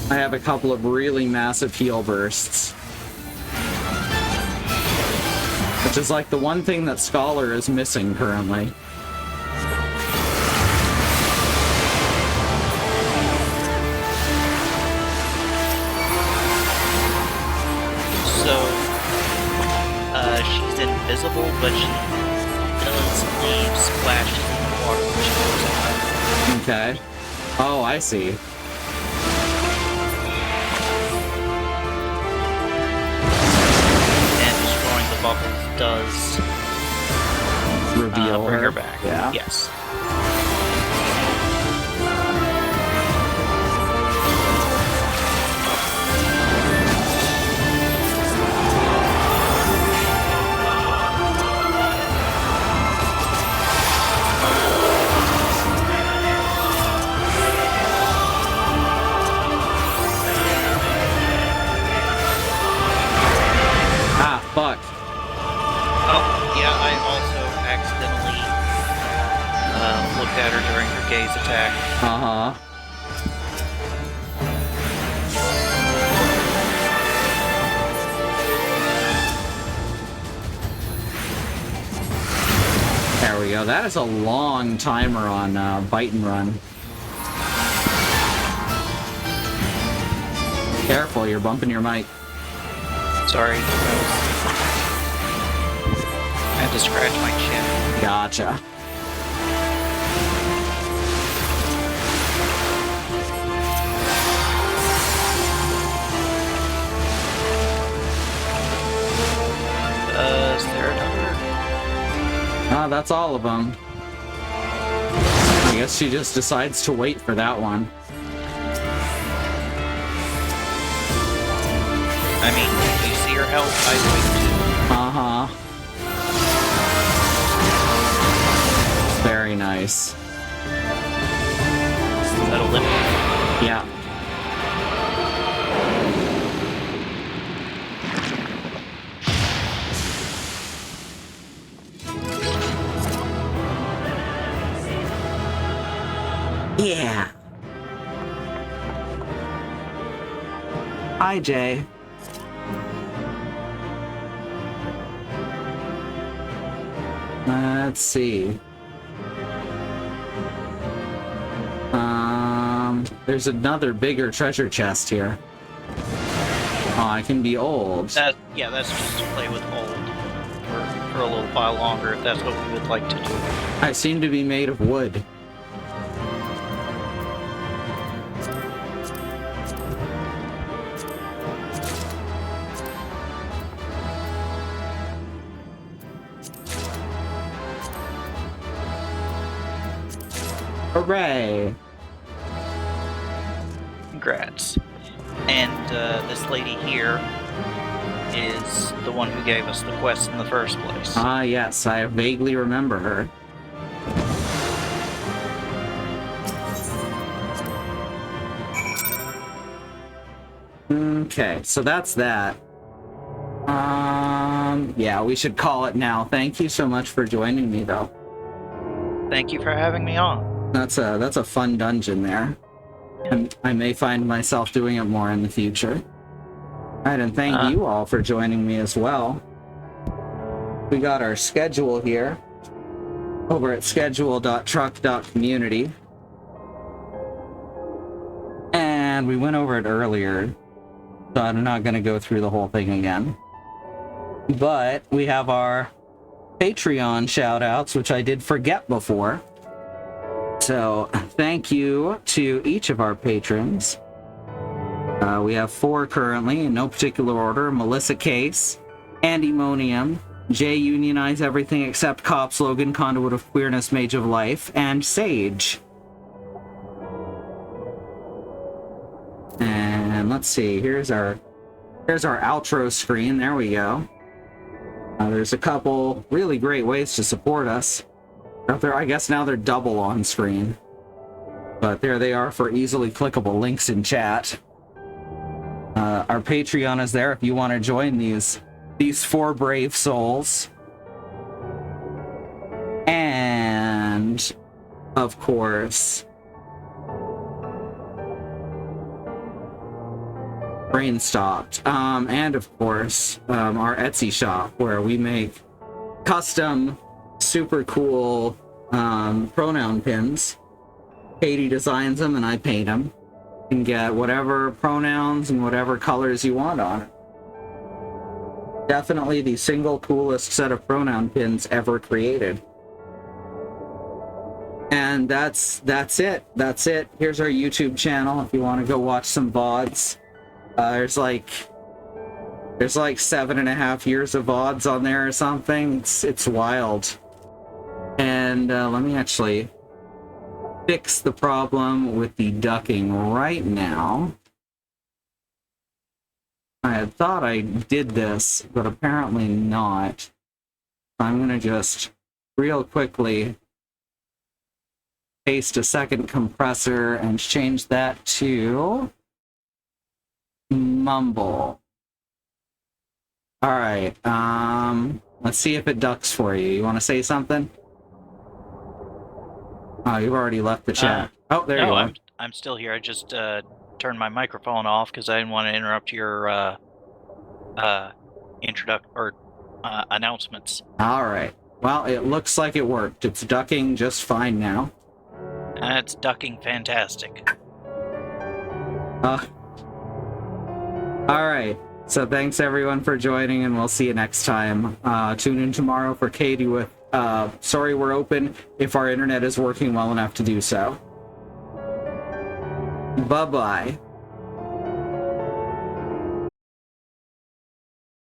S1: I have a couple of really massive heal bursts. Which is like the one thing that Scholar is missing currently.
S3: So, she's invisible, but she does leave splashes in the water when she goes out.
S1: Okay. Oh, I see.
S3: And destroying the bubbles does
S1: Reveal
S3: bring her back.
S1: Yeah.
S3: Yes.
S1: Fuck.
S3: Oh, yeah, I also accidentally looked at her during her gaze attack.
S1: There we go. That is a long timer on Bite and Run. Careful, you're bumping your mic.
S3: Sorry. I had to scratch my chin.
S1: Gotcha.
S3: Is there another?
S1: That's all of them. I guess she just decides to wait for that one.
S3: I mean, if you see her health, I wait too.
S1: Very nice.
S3: That'll lift her.
S1: Yeah. Yeah. Hi, Jay. Let's see. There's another bigger treasure chest here. Oh, I can be old.
S3: That's just to play with old for a little while longer, if that's what we would like to do.
S1: I seem to be made of wood. Hooray!
S3: Congrats. And this lady here is the one who gave us the quest in the first place.
S1: Ah, yes, I vaguely remember her. Okay, so that's that. Yeah, we should call it now. Thank you so much for joining me, though.
S3: Thank you for having me on.
S1: That's a fun dungeon there. And I may find myself doing it more in the future. Alright, and thank you all for joining me as well. We got our schedule here over at schedule.truck.community. And we went over it earlier, so I'm not going to go through the whole thing again. But we have our Patreon shoutouts, which I did forget before. So thank you to each of our patrons. We have 4 currently, in no particular order. Melissa Case, Andymonium, Jay Unionize Everything Except Cops, Logan Conduit of Queerness, Mage of Life, and Sage. And let's see, here's our outro screen. There we go. There's a couple really great ways to support us. I guess now they're double on screen. But there they are for easily clickable links in chat. Our Patreon is there if you want to join these 4 brave souls. And, of course, Brain Stopped. And, of course, our Etsy shop, where we make custom, super cool pronoun pins. Katie designs them and I paint them. You can get whatever pronouns and whatever colors you want on it. Definitely the single coolest set of pronoun pins ever created. And that's it. That's it. Here's our YouTube channel if you want to go watch some VODs. There's like 7.5 years of VODs on there or something. It's wild. And let me actually fix the problem with the ducking right now. I had thought I did this, but apparently not. I'm going to just real quickly paste a second compressor and change that to mumble. All right. Let's see if it ducks for you. You want to say something? Oh, you've already left the chat. Oh, there you are.
S3: I'm still here. I just turned my microphone off because I didn't want to interrupt your announcements.
S1: All right. Well, it looks like it worked. It's ducking just fine now.
S3: It's ducking fantastic.
S1: All right. So thanks everyone for joining, and we'll see you next time. Tune in tomorrow for Katie with Sorry We're Open, if our internet is working well enough to do so. Bye-bye.